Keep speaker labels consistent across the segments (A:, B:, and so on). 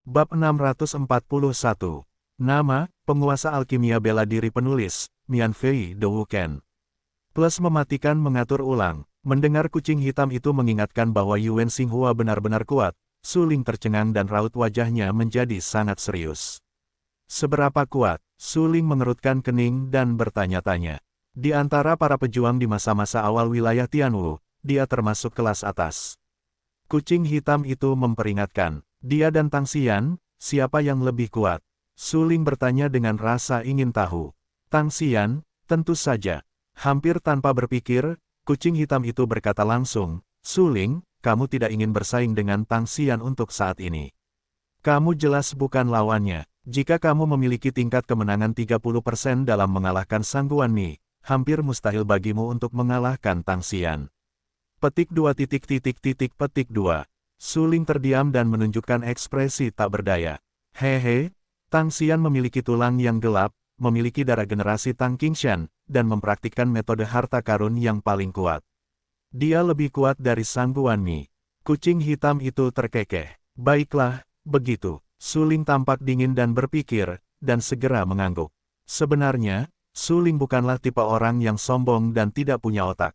A: Bab 641. Nama, penguasa alkimia bela diri penulis, Mian Fei De Wuken. Plus mematikan mengatur ulang. Mendengar kucing hitam itu mengingatkan bahwa Yuan Xinghua benar-benar kuat, Su Ling tercengang dan raut wajahnya menjadi sangat serius. Seberapa kuat? Su Ling mengerutkan kening dan bertanya-tanya. Di antara para pejuang di masa-masa awal wilayah Tianwu, dia termasuk kelas atas. Kucing hitam itu memperingatkan, dia dan Tang Xian, siapa yang lebih kuat? Su Ling bertanya dengan rasa ingin tahu. Tang Xian, tentu saja. Hampir tanpa berpikir, kucing hitam itu berkata langsung, Su Ling, kamu tidak ingin bersaing dengan Tang Xian untuk saat ini. Kamu jelas bukan lawannya. Jika kamu memiliki tingkat kemenangan 30% dalam mengalahkan Sang Guan Mi, hampir mustahil bagimu untuk mengalahkan Tang Xian. Petik 2. Petik 2. Su Ling terdiam dan menunjukkan ekspresi tak berdaya. Hehe, Tang Xian memiliki tulang yang gelap, memiliki darah generasi Tang Qingshan, dan mempraktikkan metode harta karun yang paling kuat. Dia lebih kuat dari Sang Guan Mi. Kucing hitam itu terkekeh. Baiklah, begitu. Su Ling tampak dingin dan berpikir, dan segera mengangguk. Sebenarnya, Su Ling bukanlah tipe orang yang sombong dan tidak punya otak.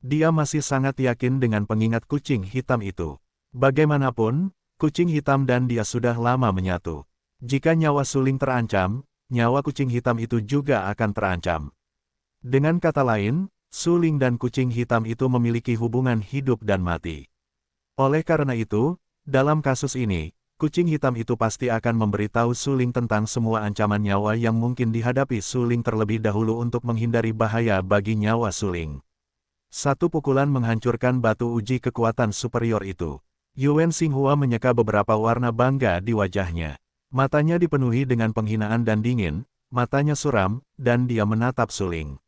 A: Dia masih sangat yakin dengan pengingat kucing hitam itu. Bagaimanapun, kucing hitam dan dia sudah lama menyatu. Jika nyawa Su Ling terancam, nyawa kucing hitam itu juga akan terancam. Dengan kata lain, Su Ling dan kucing hitam itu memiliki hubungan hidup dan mati. Oleh karena itu, dalam kasus ini, kucing hitam itu pasti akan memberitahu Su Ling tentang semua ancaman nyawa yang mungkin dihadapi Su Ling terlebih dahulu untuk menghindari bahaya bagi nyawa Su Ling. Satu pukulan menghancurkan batu uji kekuatan superior itu. Yuan Xinghua menyeka beberapa warna bangga di wajahnya. Matanya dipenuhi dengan penghinaan dan dingin, matanya suram, dan dia menatap Su Ling.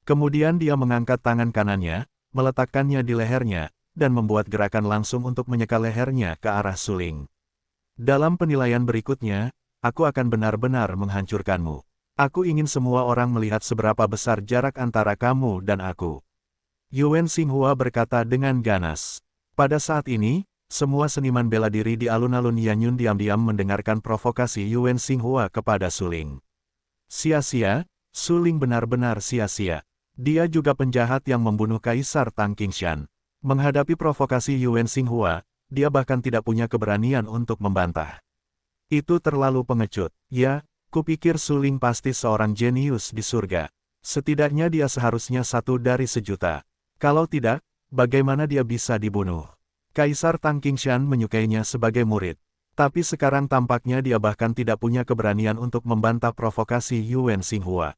A: Kemudian dia mengangkat tangan kanannya, meletakkannya di lehernya, dan membuat gerakan langsung untuk menyeka lehernya ke arah Su Ling. Dalam penilaian berikutnya, aku akan benar-benar menghancurkanmu. Aku ingin semua orang melihat seberapa besar jarak antara kamu dan aku. Yuan Xinghua berkata dengan ganas. Pada saat ini, semua seniman bela diri di alun-alun Yanyun diam-diam mendengarkan provokasi Yuan Xinghua kepada Su Ling. Sia-sia, Su Ling benar-benar sia-sia. Dia juga penjahat yang membunuh Kaisar Tang Qingshan. Menghadapi provokasi Yuan Xinghua, dia bahkan tidak punya keberanian untuk membantah. Itu terlalu pengecut. Ya, kupikir Su Ling pasti seorang jenius di surga. Setidaknya dia seharusnya satu dari sejuta. Kalau tidak, bagaimana dia bisa dibunuh? Kaisar Tang Qingshan menyukainya sebagai murid. Tapi sekarang tampaknya dia bahkan tidak punya keberanian untuk membantah provokasi Yuan Xinghua.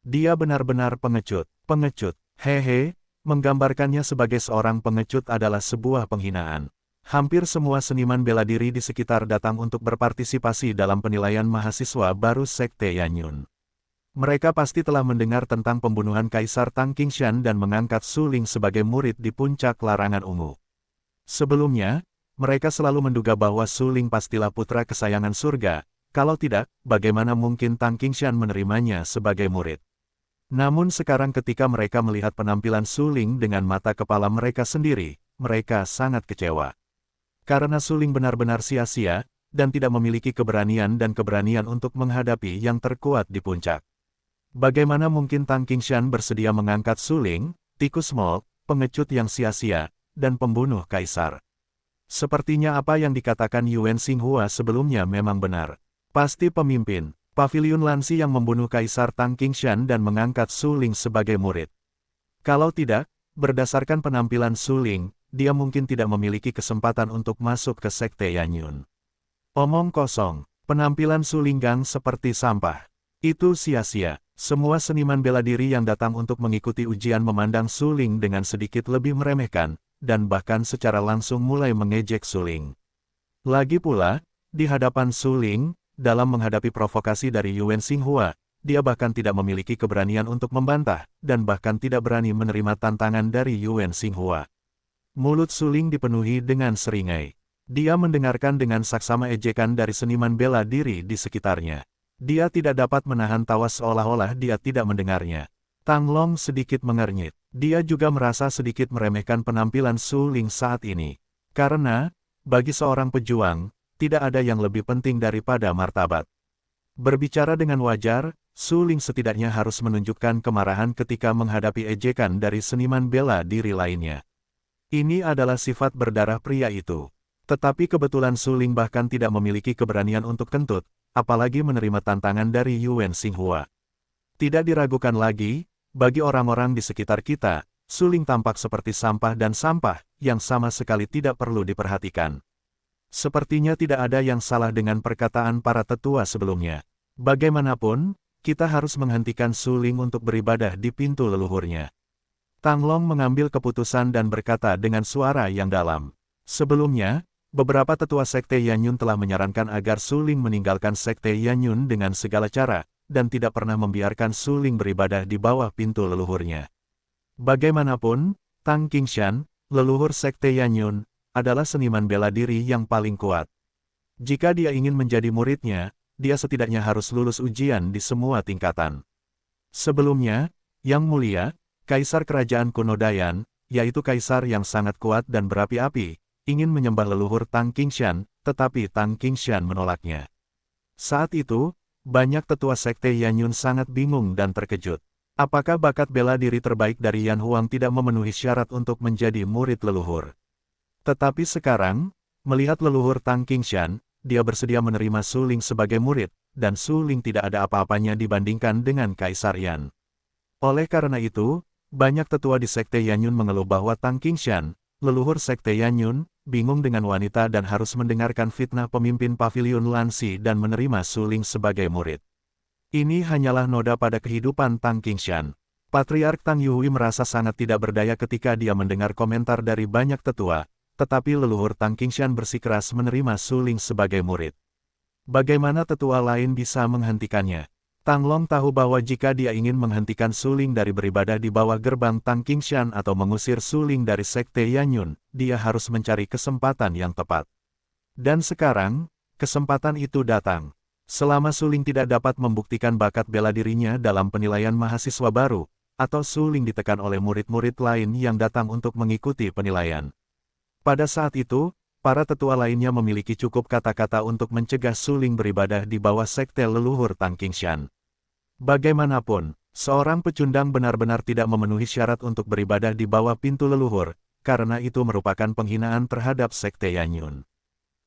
A: Dia benar-benar pengecut. Pengecut. Hehe, menggambarkannya sebagai seorang pengecut adalah sebuah penghinaan. Hampir semua seniman bela diri di sekitar datang untuk berpartisipasi dalam penilaian mahasiswa baru Sekte Yanyun. Mereka pasti telah mendengar tentang pembunuhan Kaisar Tang Qingshan dan mengangkat Su Ling sebagai murid di puncak larangan ungu. Sebelumnya, mereka selalu menduga bahwa Su Ling pastilah putra kesayangan surga, kalau tidak, bagaimana mungkin Tang Qingshan menerimanya sebagai murid. Namun sekarang ketika mereka melihat penampilan Su Ling dengan mata kepala mereka sendiri, mereka sangat kecewa. Karena Su Ling benar-benar sia-sia, dan tidak memiliki keberanian untuk menghadapi yang terkuat di puncak. Bagaimana mungkin Tang Qingshan bersedia mengangkat Su Ling, tikus Small, pengecut yang sia-sia, dan pembunuh kaisar? Sepertinya apa yang dikatakan Yuan Xinghua sebelumnya memang benar. Pasti pemimpin Paviliun Lansi yang membunuh Kaisar Tang Qingshan dan mengangkat Su Ling sebagai murid. Kalau tidak, berdasarkan penampilan Su Ling, dia mungkin tidak memiliki kesempatan untuk masuk ke Sekte Yanyun. Omong kosong, penampilan Su Linggang seperti sampah. Itu sia-sia. Semua seniman bela diri yang datang untuk mengikuti ujian memandang Su Ling dengan sedikit lebih meremehkan, dan bahkan secara langsung mulai mengejek Su Ling. Lagi pula, di hadapan Su Ling, dalam menghadapi provokasi dari Yuan Xinghua, dia bahkan tidak memiliki keberanian untuk membantah, dan bahkan tidak berani menerima tantangan dari Yuan Xinghua. Mulut Su Ling dipenuhi dengan seringai. Dia mendengarkan dengan saksama ejekan dari seniman bela diri di sekitarnya. Dia tidak dapat menahan tawa seolah-olah dia tidak mendengarnya. Tang Long sedikit mengernyit. Dia juga merasa sedikit meremehkan penampilan Su Ling saat ini. Karena, bagi seorang pejuang, tidak ada yang lebih penting daripada martabat. Berbicara dengan wajar, Su Ling setidaknya harus menunjukkan kemarahan ketika menghadapi ejekan dari seniman bela diri lainnya. Ini adalah sifat berdarah pria itu. Tetapi kebetulan Su Ling bahkan tidak memiliki keberanian untuk kentut, apalagi menerima tantangan dari Yuan Xinghua. Tidak diragukan lagi, bagi orang-orang di sekitar kita, Su Ling tampak seperti sampah dan sampah, yang sama sekali tidak perlu diperhatikan. Sepertinya tidak ada yang salah dengan perkataan para tetua sebelumnya. Bagaimanapun, kita harus menghentikan Su Ling untuk beribadah di pintu leluhurnya. Tang Long mengambil keputusan dan berkata dengan suara yang dalam. Sebelumnya, beberapa tetua Sekte Yanyun telah menyarankan agar Su Ling meninggalkan Sekte Yanyun dengan segala cara, dan tidak pernah membiarkan Su Ling beribadah di bawah pintu leluhurnya. Bagaimanapun, Tang Qingshan, leluhur Sekte Yanyun, adalah seniman bela diri yang paling kuat. Jika dia ingin menjadi muridnya, dia setidaknya harus lulus ujian di semua tingkatan. Sebelumnya, Yang Mulia, Kaisar Kerajaan Kuno Dayan, yaitu kaisar yang sangat kuat dan berapi-api, ingin menyembah leluhur Tang Qingshan, tetapi Tang Qingshan menolaknya. Saat itu, banyak tetua Sekte Yanyun sangat bingung dan terkejut. Apakah bakat bela diri terbaik dari Yan Huang tidak memenuhi syarat untuk menjadi murid leluhur? Tetapi sekarang, melihat leluhur Tang Qingshan, dia bersedia menerima Su Ling sebagai murid, dan Su Ling tidak ada apa-apanya dibandingkan dengan Kaisar Yan. Oleh karena itu, banyak tetua di Sekte Yanyun mengeluh bahwa Tang Qingshan, leluhur Sekte Yanyun, bingung dengan wanita dan harus mendengarkan fitnah pemimpin Pavilion Lansi dan menerima Su Ling sebagai murid. Ini hanyalah noda pada kehidupan Tang Qingshan. Patriark Tang Yuhui merasa sangat tidak berdaya ketika dia mendengar komentar dari banyak tetua, tetapi leluhur Tang Qingshan bersikeras menerima Su Ling sebagai murid. Bagaimana tetua lain bisa menghentikannya? Tang Long tahu bahwa jika dia ingin menghentikan Su Ling dari beribadah di bawah gerbang Tang Qingshan atau mengusir Su Ling dari Sekte Yanyun, dia harus mencari kesempatan yang tepat. Dan sekarang, kesempatan itu datang. Selama Su Ling tidak dapat membuktikan bakat bela dirinya dalam penilaian mahasiswa baru, atau Su Ling ditekan oleh murid-murid lain yang datang untuk mengikuti penilaian. Pada saat itu, para tetua lainnya memiliki cukup kata-kata untuk mencegah Su Ling beribadah di bawah sekte leluhur Tang Qingshan. Bagaimanapun, seorang pecundang benar-benar tidak memenuhi syarat untuk beribadah di bawah pintu leluhur, karena itu merupakan penghinaan terhadap sekte Yanyun.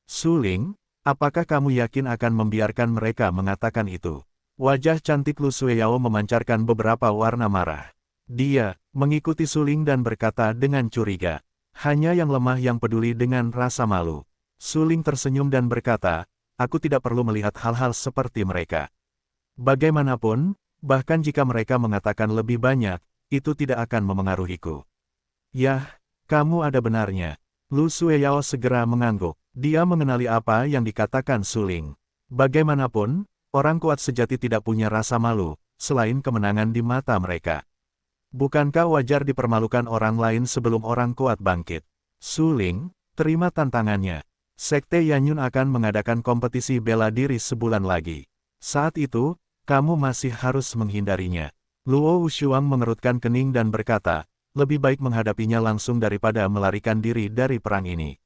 A: Su Ling, apakah kamu yakin akan membiarkan mereka mengatakan itu? Wajah cantik Lu Sueyao memancarkan beberapa warna marah. Dia mengikuti Su Ling dan berkata dengan curiga. Hanya yang lemah yang peduli dengan rasa malu. Su Ling tersenyum dan berkata, aku tidak perlu melihat hal-hal seperti mereka. Bagaimanapun, bahkan jika mereka mengatakan lebih banyak, itu tidak akan memengaruhiku. Yah, kamu ada benarnya. Lu Sueyao segera mengangguk. Dia mengenali apa yang dikatakan Su Ling. Bagaimanapun, orang kuat sejati tidak punya rasa malu, selain kemenangan di mata mereka. Bukankah wajar dipermalukan orang lain sebelum orang kuat bangkit? Su Ling, terima tantangannya. Sekte Yanyun akan mengadakan kompetisi bela diri sebulan lagi. Saat itu, kamu masih harus menghindarinya. Luo Wushuang mengerutkan kening dan berkata, lebih baik menghadapinya langsung daripada melarikan diri dari perang ini.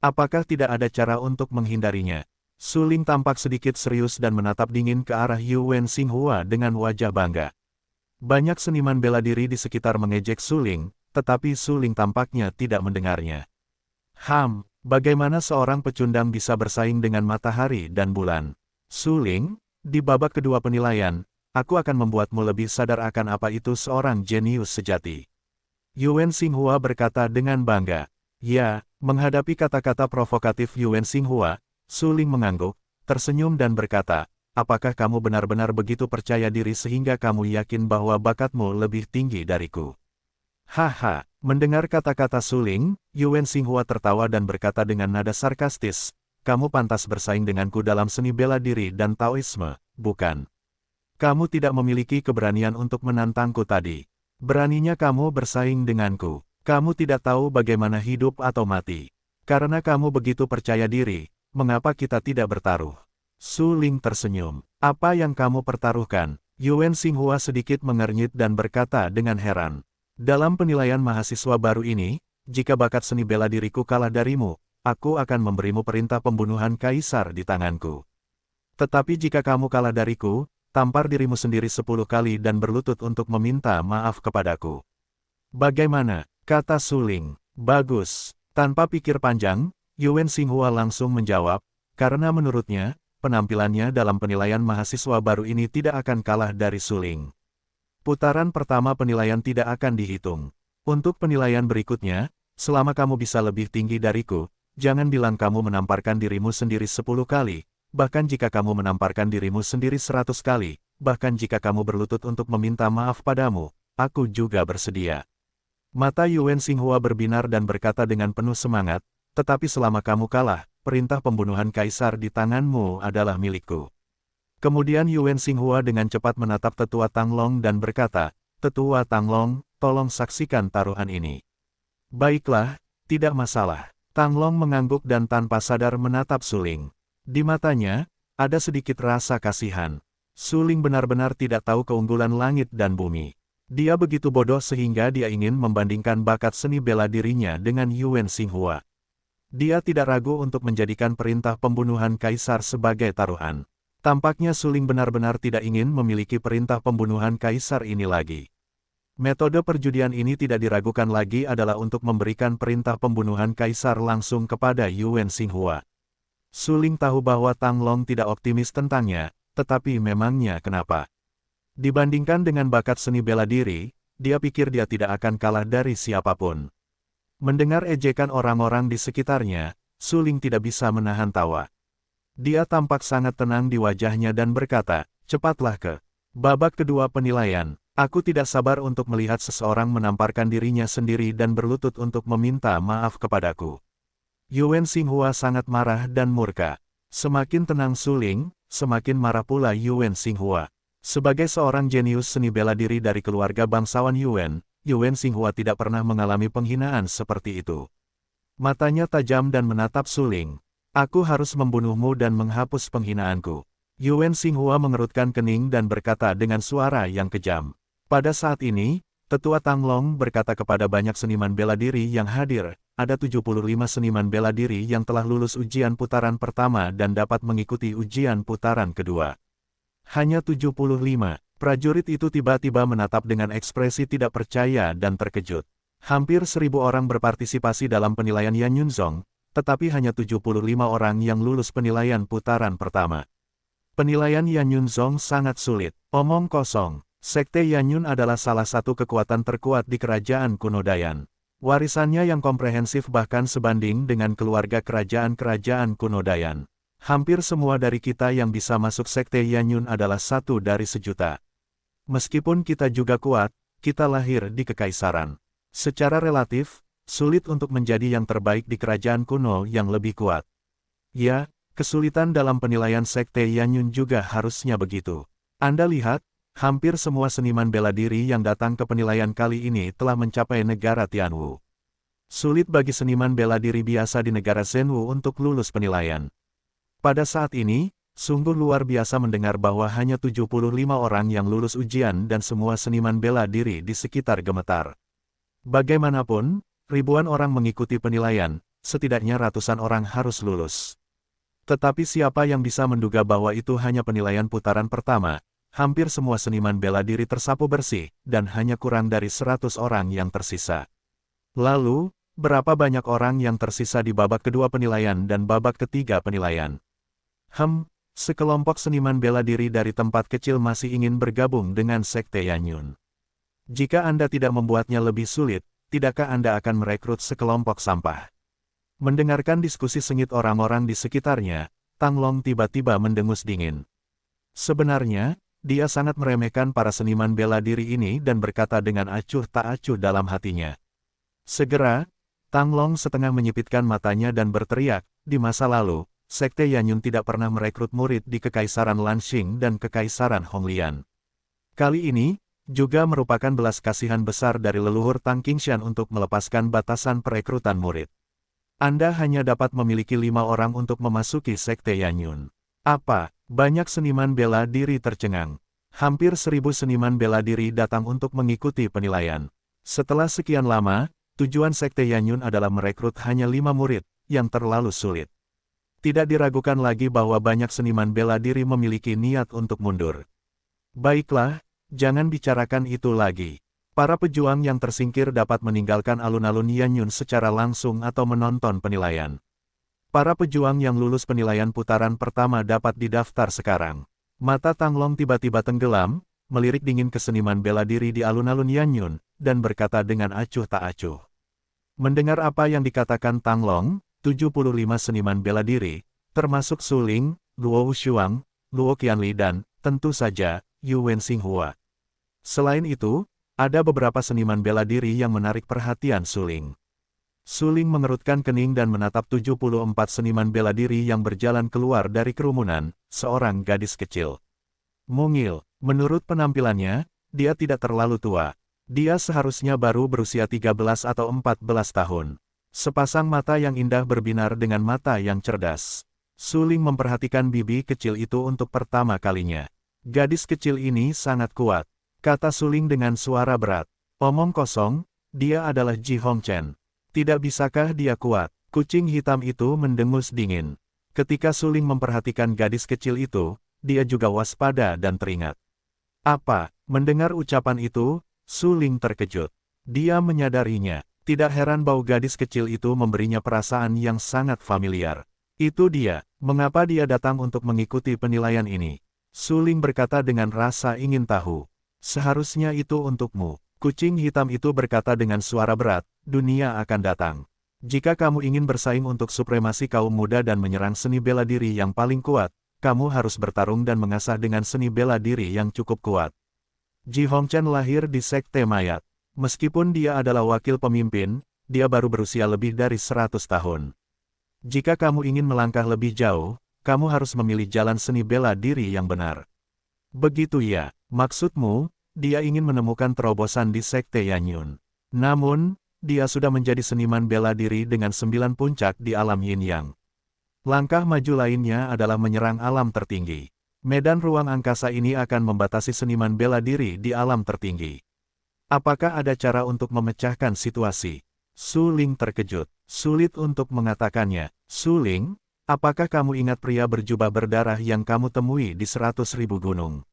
A: Apakah tidak ada cara untuk menghindarinya? Su Ling tampak sedikit serius dan menatap dingin ke arah Yuan Xinghua dengan wajah bangga. Banyak seniman bela diri di sekitar mengejek Su Ling, tetapi Su Ling tampaknya tidak mendengarnya. Bagaimana seorang pecundang bisa bersaing dengan matahari dan bulan? Su Ling, di babak kedua penilaian, aku akan membuatmu lebih sadar akan apa itu seorang jenius sejati. Yuan Xinghua berkata dengan bangga. Ya, menghadapi kata-kata provokatif Yuan Xinghua, Su Ling mengangguk, tersenyum dan berkata, apakah kamu benar-benar begitu percaya diri sehingga kamu yakin bahwa bakatmu lebih tinggi dariku? Haha, mendengar kata-kata Su Ling, Yuan Xinghua tertawa dan berkata dengan nada sarkastis, kamu pantas bersaing denganku dalam seni bela diri dan Taoisme, bukan? Kamu tidak memiliki keberanian untuk menantangku tadi. Beraninya kamu bersaing denganku. Kamu tidak tahu bagaimana hidup atau mati. Karena kamu begitu percaya diri, mengapa kita tidak bertaruh? Su Ling tersenyum. Apa yang kamu pertaruhkan? Yuan Xinghua sedikit mengernyit dan berkata dengan heran. Dalam penilaian mahasiswa baru ini, jika bakat seni bela diriku kalah darimu, aku akan memberimu perintah pembunuhan kaisar di tanganku. Tetapi jika kamu kalah dariku, tampar dirimu sendiri 10 kali dan berlutut untuk meminta maaf kepadaku. Bagaimana? Kata Suling. Bagus. Tanpa pikir panjang, Yuan Xinghua langsung menjawab, karena menurutnya, penampilannya dalam penilaian mahasiswa baru ini tidak akan kalah dari Suling. Putaran pertama penilaian tidak akan dihitung. Untuk penilaian berikutnya, selama kamu bisa lebih tinggi dariku, jangan bilang kamu menamparkan dirimu sendiri 10 kali, bahkan jika kamu menamparkan dirimu sendiri 100 kali, bahkan jika kamu berlutut untuk meminta maaf padamu, aku juga bersedia. Mata Yuan Xinghua berbinar dan berkata dengan penuh semangat, tetapi selama kamu kalah, perintah pembunuhan kaisar di tanganmu adalah milikku. Kemudian Yuan Xinghua dengan cepat menatap Tetua Tanglong dan berkata, Tetua Tanglong, tolong saksikan taruhan ini. Baiklah, tidak masalah. Tanglong mengangguk dan tanpa sadar menatap Suling. Di matanya, ada sedikit rasa kasihan. Suling benar-benar tidak tahu keunggulan langit dan bumi. Dia begitu bodoh sehingga dia ingin membandingkan bakat seni bela dirinya dengan Yuan Xinghua. Dia tidak ragu untuk menjadikan perintah pembunuhan kaisar sebagai taruhan. Tampaknya Suling benar-benar tidak ingin memiliki perintah pembunuhan kaisar ini lagi. Metode perjudian ini tidak diragukan lagi adalah untuk memberikan perintah pembunuhan kaisar langsung kepada Yuan Xinghua. Suling tahu bahwa Tanglong tidak optimis tentangnya, tetapi memangnya kenapa? Dibandingkan dengan bakat seni bela diri, dia pikir dia tidak akan kalah dari siapapun. Mendengar ejekan orang-orang di sekitarnya, Suling tidak bisa menahan tawa. Dia tampak sangat tenang di wajahnya dan berkata, cepatlah ke babak kedua penilaian. Aku tidak sabar untuk melihat seseorang menamparkan dirinya sendiri dan berlutut untuk meminta maaf kepadaku. Yuan Xinghua sangat marah dan murka. Semakin tenang Suling, semakin marah pula Yuan Xinghua. Sebagai seorang jenius seni bela diri dari keluarga bangsawan Yuan, Yuan Xinghua tidak pernah mengalami penghinaan seperti itu. Matanya tajam dan menatap Suling. Aku harus membunuhmu dan menghapus penghinaanku. Yuan Xinghua mengerutkan kening dan berkata dengan suara yang kejam. Pada saat ini, Tetua Tanglong berkata kepada banyak seniman bela diri yang hadir, ada 75 seniman bela diri yang telah lulus ujian putaran pertama dan dapat mengikuti ujian putaran kedua. Hanya 75, prajurit itu tiba-tiba menatap dengan ekspresi tidak percaya dan terkejut. Hampir 1000 orang berpartisipasi dalam penilaian Yan Yunzong, tetapi hanya 75 orang yang lulus penilaian putaran pertama. Penilaian Yan Yunzong sangat sulit. Omong kosong. Sekte Yanyun adalah salah satu kekuatan terkuat di kerajaan kuno Dayan. Warisannya yang komprehensif bahkan sebanding dengan keluarga kerajaan-kerajaan kuno Dayan. Hampir semua dari kita yang bisa masuk Sekte Yanyun adalah 1 dari 1.000.000. Meskipun kita juga kuat, kita lahir di kekaisaran. Secara relatif, sulit untuk menjadi yang terbaik di kerajaan kuno yang lebih kuat. Ya, kesulitan dalam penilaian Sekte Yanyun juga harusnya begitu. Anda lihat, hampir semua seniman bela diri yang datang ke penilaian kali ini telah mencapai negara Tianwu. Sulit bagi seniman bela diri biasa di negara Zhenwu untuk lulus penilaian. Pada saat ini, sungguh luar biasa mendengar bahwa hanya 75 orang yang lulus ujian dan semua seniman bela diri di sekitar gemetar. Bagaimanapun, ribuan orang mengikuti penilaian, setidaknya ratusan orang harus lulus. Tetapi siapa yang bisa menduga bahwa itu hanya penilaian putaran pertama? Hampir semua seniman bela diri tersapu bersih, dan hanya kurang dari 100 orang yang tersisa. Lalu, berapa banyak orang yang tersisa di babak kedua penilaian dan babak ketiga penilaian? Sekelompok seniman bela diri dari tempat kecil masih ingin bergabung dengan Sekte Yanyun. Jika Anda tidak membuatnya lebih sulit, tidakkah Anda akan merekrut sekelompok sampah? Mendengarkan diskusi sengit orang-orang di sekitarnya, Tanglong tiba-tiba mendengus dingin. Sebenarnya, dia sangat meremehkan para seniman bela diri ini dan berkata dengan acuh tak acuh dalam hatinya. Segera, Tanglong setengah menyipitkan matanya dan berteriak, di masa lalu, Sekte Yanyun tidak pernah merekrut murid di Kekaisaran Lanxing dan Kekaisaran Honglian. Kali ini, juga merupakan belas kasihan besar dari leluhur Tang Qingshan untuk melepaskan batasan perekrutan murid. Anda hanya dapat memiliki 5 orang untuk memasuki Sekte Yanyun. Apa? Banyak seniman bela diri tercengang. Hampir 1000 seniman bela diri datang untuk mengikuti penilaian. Setelah sekian lama, tujuan Sekte Yanyun adalah merekrut hanya 5 murid, yang terlalu sulit. Tidak diragukan lagi bahwa banyak seniman bela diri memiliki niat untuk mundur. Baiklah, jangan bicarakan itu lagi. Para pejuang yang tersingkir dapat meninggalkan alun-alun Yanyun secara langsung atau menonton penilaian. Para pejuang yang lulus penilaian putaran pertama dapat didaftar sekarang. Mata Tang Long tiba-tiba tenggelam, melirik dingin ke seniman bela diri di alun-alun Yanyun, dan berkata dengan acuh tak acuh. Mendengar apa yang dikatakan Tang Long, 75 seniman bela diri, termasuk Su Ling, Luo Wushuang, Luo Qianli dan, tentu saja, Yu Wenxinghua. Selain itu, ada beberapa seniman bela diri yang menarik perhatian Su Ling. Su Ling mengerutkan kening dan menatap 74 seniman bela diri yang berjalan keluar dari kerumunan, seorang gadis kecil. Mungil, menurut penampilannya, dia tidak terlalu tua. Dia seharusnya baru berusia 13 atau 14 tahun. Sepasang mata yang indah berbinar dengan mata yang cerdas. Su Ling memperhatikan bibi kecil itu untuk pertama kalinya. Gadis kecil ini sangat kuat, kata Su Ling dengan suara berat. Omong kosong, dia adalah Ji Hongchen. Tidak bisakah dia kuat? Kucing hitam itu mendengus dingin. Ketika Su Ling memperhatikan gadis kecil itu, dia juga waspada dan teringat. Apa? Mendengar ucapan itu, Su Ling terkejut. Dia menyadarinya. Tidak heran bau gadis kecil itu memberinya perasaan yang sangat familiar. Itu dia. Mengapa dia datang untuk mengikuti penilaian ini? Su Ling berkata dengan rasa ingin tahu. Seharusnya itu untukmu. Kucing hitam itu berkata dengan suara berat, dunia akan datang. Jika kamu ingin bersaing untuk supremasi kaum muda dan menyerang seni bela diri yang paling kuat, kamu harus bertarung dan mengasah dengan seni bela diri yang cukup kuat. Ji Hongchen lahir di sekte mayat. Meskipun dia adalah wakil pemimpin, dia baru berusia lebih dari 100 tahun. Jika kamu ingin melangkah lebih jauh, kamu harus memilih jalan seni bela diri yang benar. Begitu ya, maksudmu? Dia ingin menemukan terobosan di sekte Yanyun. Namun, dia sudah menjadi seniman bela diri dengan 9 puncak di alam Yin Yang. Langkah maju lainnya adalah menyerang alam tertinggi. Medan ruang angkasa ini akan membatasi seniman bela diri di alam tertinggi. Apakah ada cara untuk memecahkan situasi? Su Ling terkejut. Sulit untuk mengatakannya. Su Ling, apakah kamu ingat pria berjubah berdarah yang kamu temui di 100.000 gunung?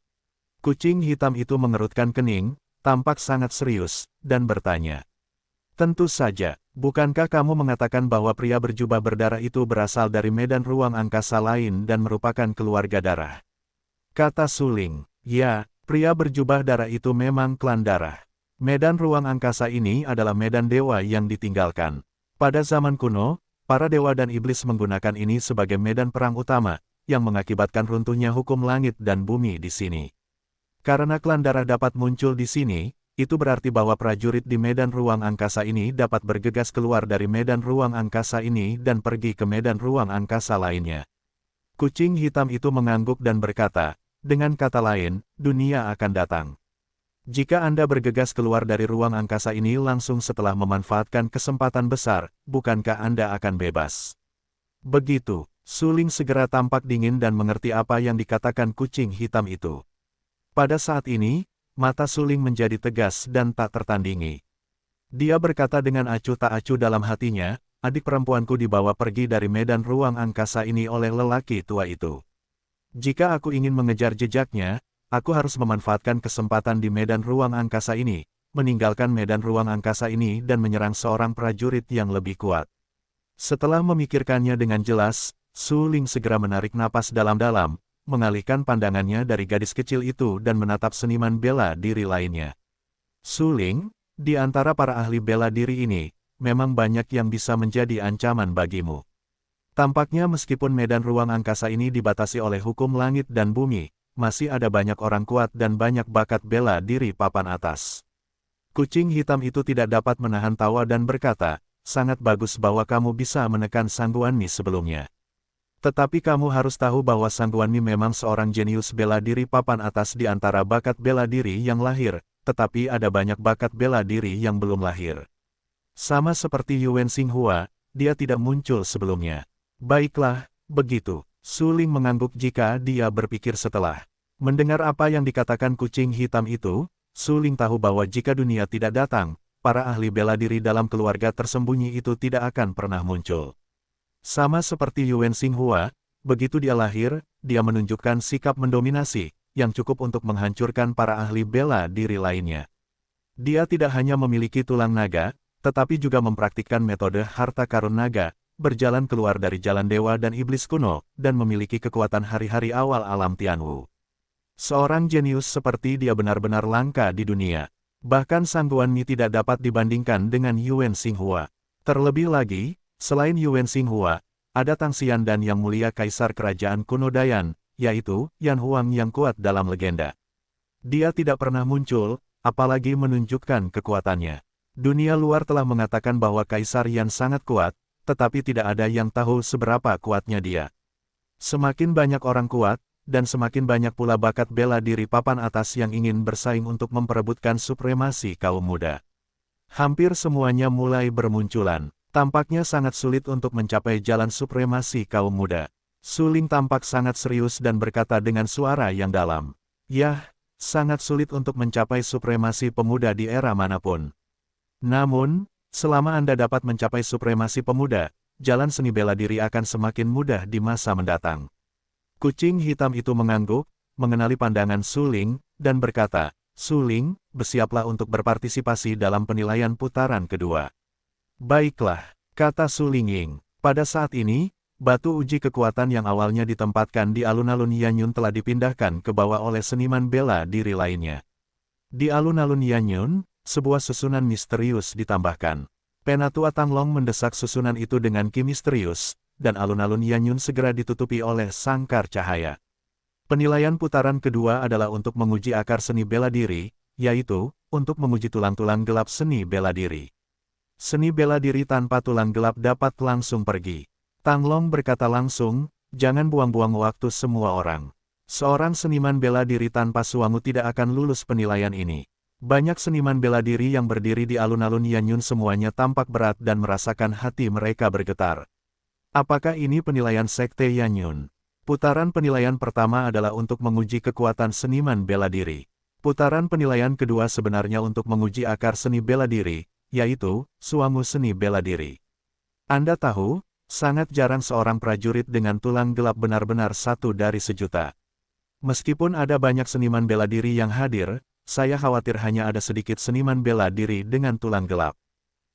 A: Kucing hitam itu mengerutkan kening, tampak sangat serius, dan bertanya. Tentu saja, bukankah kamu mengatakan bahwa pria berjubah berdarah itu berasal dari medan ruang angkasa lain dan merupakan keluarga darah? Kata Su Ling, ya, pria berjubah darah itu memang klan darah. Medan ruang angkasa ini adalah medan dewa yang ditinggalkan. Pada zaman kuno, para dewa dan iblis menggunakan ini sebagai medan perang utama, yang mengakibatkan runtuhnya hukum langit dan bumi di sini. Karena klan darah dapat muncul di sini, itu berarti bahwa prajurit di medan ruang angkasa ini dapat bergegas keluar dari medan ruang angkasa ini dan pergi ke medan ruang angkasa lainnya. Kucing hitam itu mengangguk dan berkata, dengan kata lain, dunia akan datang. Jika Anda bergegas keluar dari ruang angkasa ini langsung setelah memanfaatkan kesempatan besar, bukankah Anda akan bebas? Begitu, Su Ling segera tampak dingin dan mengerti apa yang dikatakan kucing hitam itu. Pada saat ini, mata Su Ling menjadi tegas dan tak tertandingi. Dia berkata dengan acuh tak acuh dalam hatinya, adik perempuanku dibawa pergi dari medan ruang angkasa ini oleh lelaki tua itu. Jika aku ingin mengejar jejaknya, aku harus memanfaatkan kesempatan di medan ruang angkasa ini, meninggalkan medan ruang angkasa ini dan menyerang seorang prajurit yang lebih kuat. Setelah memikirkannya dengan jelas, Su Ling segera menarik napas dalam-dalam, mengalihkan pandangannya dari gadis kecil itu dan menatap seniman bela diri lainnya. Su Ling, di antara para ahli bela diri ini, memang banyak yang bisa menjadi ancaman bagimu. Tampaknya meskipun medan ruang angkasa ini dibatasi oleh hukum langit dan bumi, masih ada banyak orang kuat dan banyak bakat bela diri papan atas. Kucing hitam itu tidak dapat menahan tawa dan berkata, sangat bagus bahwa kamu bisa menekan Sangguanmi sebelumnya. Tetapi kamu harus tahu bahwa Sangguanmi memang seorang jenius bela diri papan atas di antara bakat bela diri yang lahir, tetapi ada banyak bakat bela diri yang belum lahir. Sama seperti Yu Wenxinghua, dia tidak muncul sebelumnya. Baiklah, begitu. Su Ling mengangguk jika dia berpikir setelah mendengar apa yang dikatakan kucing hitam itu, Su Ling tahu bahwa jika dunia tidak datang, para ahli bela diri dalam keluarga tersembunyi itu tidak akan pernah muncul. Sama seperti Yuan Xinghua, begitu dia lahir, dia menunjukkan sikap mendominasi, yang cukup untuk menghancurkan para ahli bela diri lainnya. Dia tidak hanya memiliki tulang naga, tetapi juga mempraktikkan metode harta karun naga, berjalan keluar dari jalan dewa dan iblis kuno, dan memiliki kekuatan hari-hari awal alam Tianwu. Seorang jenius seperti dia benar-benar langka di dunia. Bahkan Sang Guanmi tidak dapat dibandingkan dengan Yuan Xinghua. Terlebih lagi, selain Yuan Xinghua, ada Tang Xian dan Yang Mulia Kaisar Kerajaan Kuno Dayan, yaitu Yan Huang yang kuat dalam legenda. Dia tidak pernah muncul, apalagi menunjukkan kekuatannya. Dunia luar telah mengatakan bahwa Kaisar Yan sangat kuat, tetapi tidak ada yang tahu seberapa kuatnya dia. Semakin banyak orang kuat, dan semakin banyak pula bakat bela diri papan atas yang ingin bersaing untuk memperebutkan supremasi kaum muda. Hampir semuanya mulai bermunculan. Tampaknya sangat sulit untuk mencapai jalan supremasi kaum muda. Su Ling tampak sangat serius dan berkata dengan suara yang dalam. Yah, sangat sulit untuk mencapai supremasi pemuda di era manapun. Namun, selama Anda dapat mencapai supremasi pemuda, jalan seni bela diri akan semakin mudah di masa mendatang. Kucing hitam itu mengangguk, mengenali pandangan Su Ling, dan berkata, Su Ling, bersiaplah untuk berpartisipasi dalam penilaian putaran kedua. Baiklah, kata Su Lingying. Pada saat ini, batu uji kekuatan yang awalnya ditempatkan di alun-alun Yanyun telah dipindahkan ke bawah oleh seniman bela diri lainnya. Di alun-alun Yanyun, sebuah susunan misterius ditambahkan. Penatua Tanglong mendesak susunan itu dengan ki misterius, dan alun-alun Yanyun segera ditutupi oleh sangkar cahaya. Penilaian putaran kedua adalah untuk menguji akar seni bela diri, yaitu, untuk menguji tulang-tulang gelap seni bela diri. Seni bela diri tanpa tulang gelap dapat langsung pergi. Tanglong berkata langsung, jangan buang-buang waktu semua orang. Seorang seniman bela diri tanpa suangu tidak akan lulus penilaian ini. Banyak seniman bela diri yang berdiri di alun-alun Yanyun semuanya tampak berat dan merasakan hati mereka bergetar. Apakah ini penilaian Sekte Yanyun? Putaran penilaian pertama adalah untuk menguji kekuatan seniman bela diri. Putaran penilaian kedua sebenarnya untuk menguji akar seni bela diri, yaitu, suangu seni bela diri. Anda tahu, sangat jarang seorang prajurit dengan tulang gelap benar-benar satu dari sejuta. Meskipun ada banyak seniman bela diri yang hadir, saya khawatir hanya ada sedikit seniman bela diri dengan tulang gelap.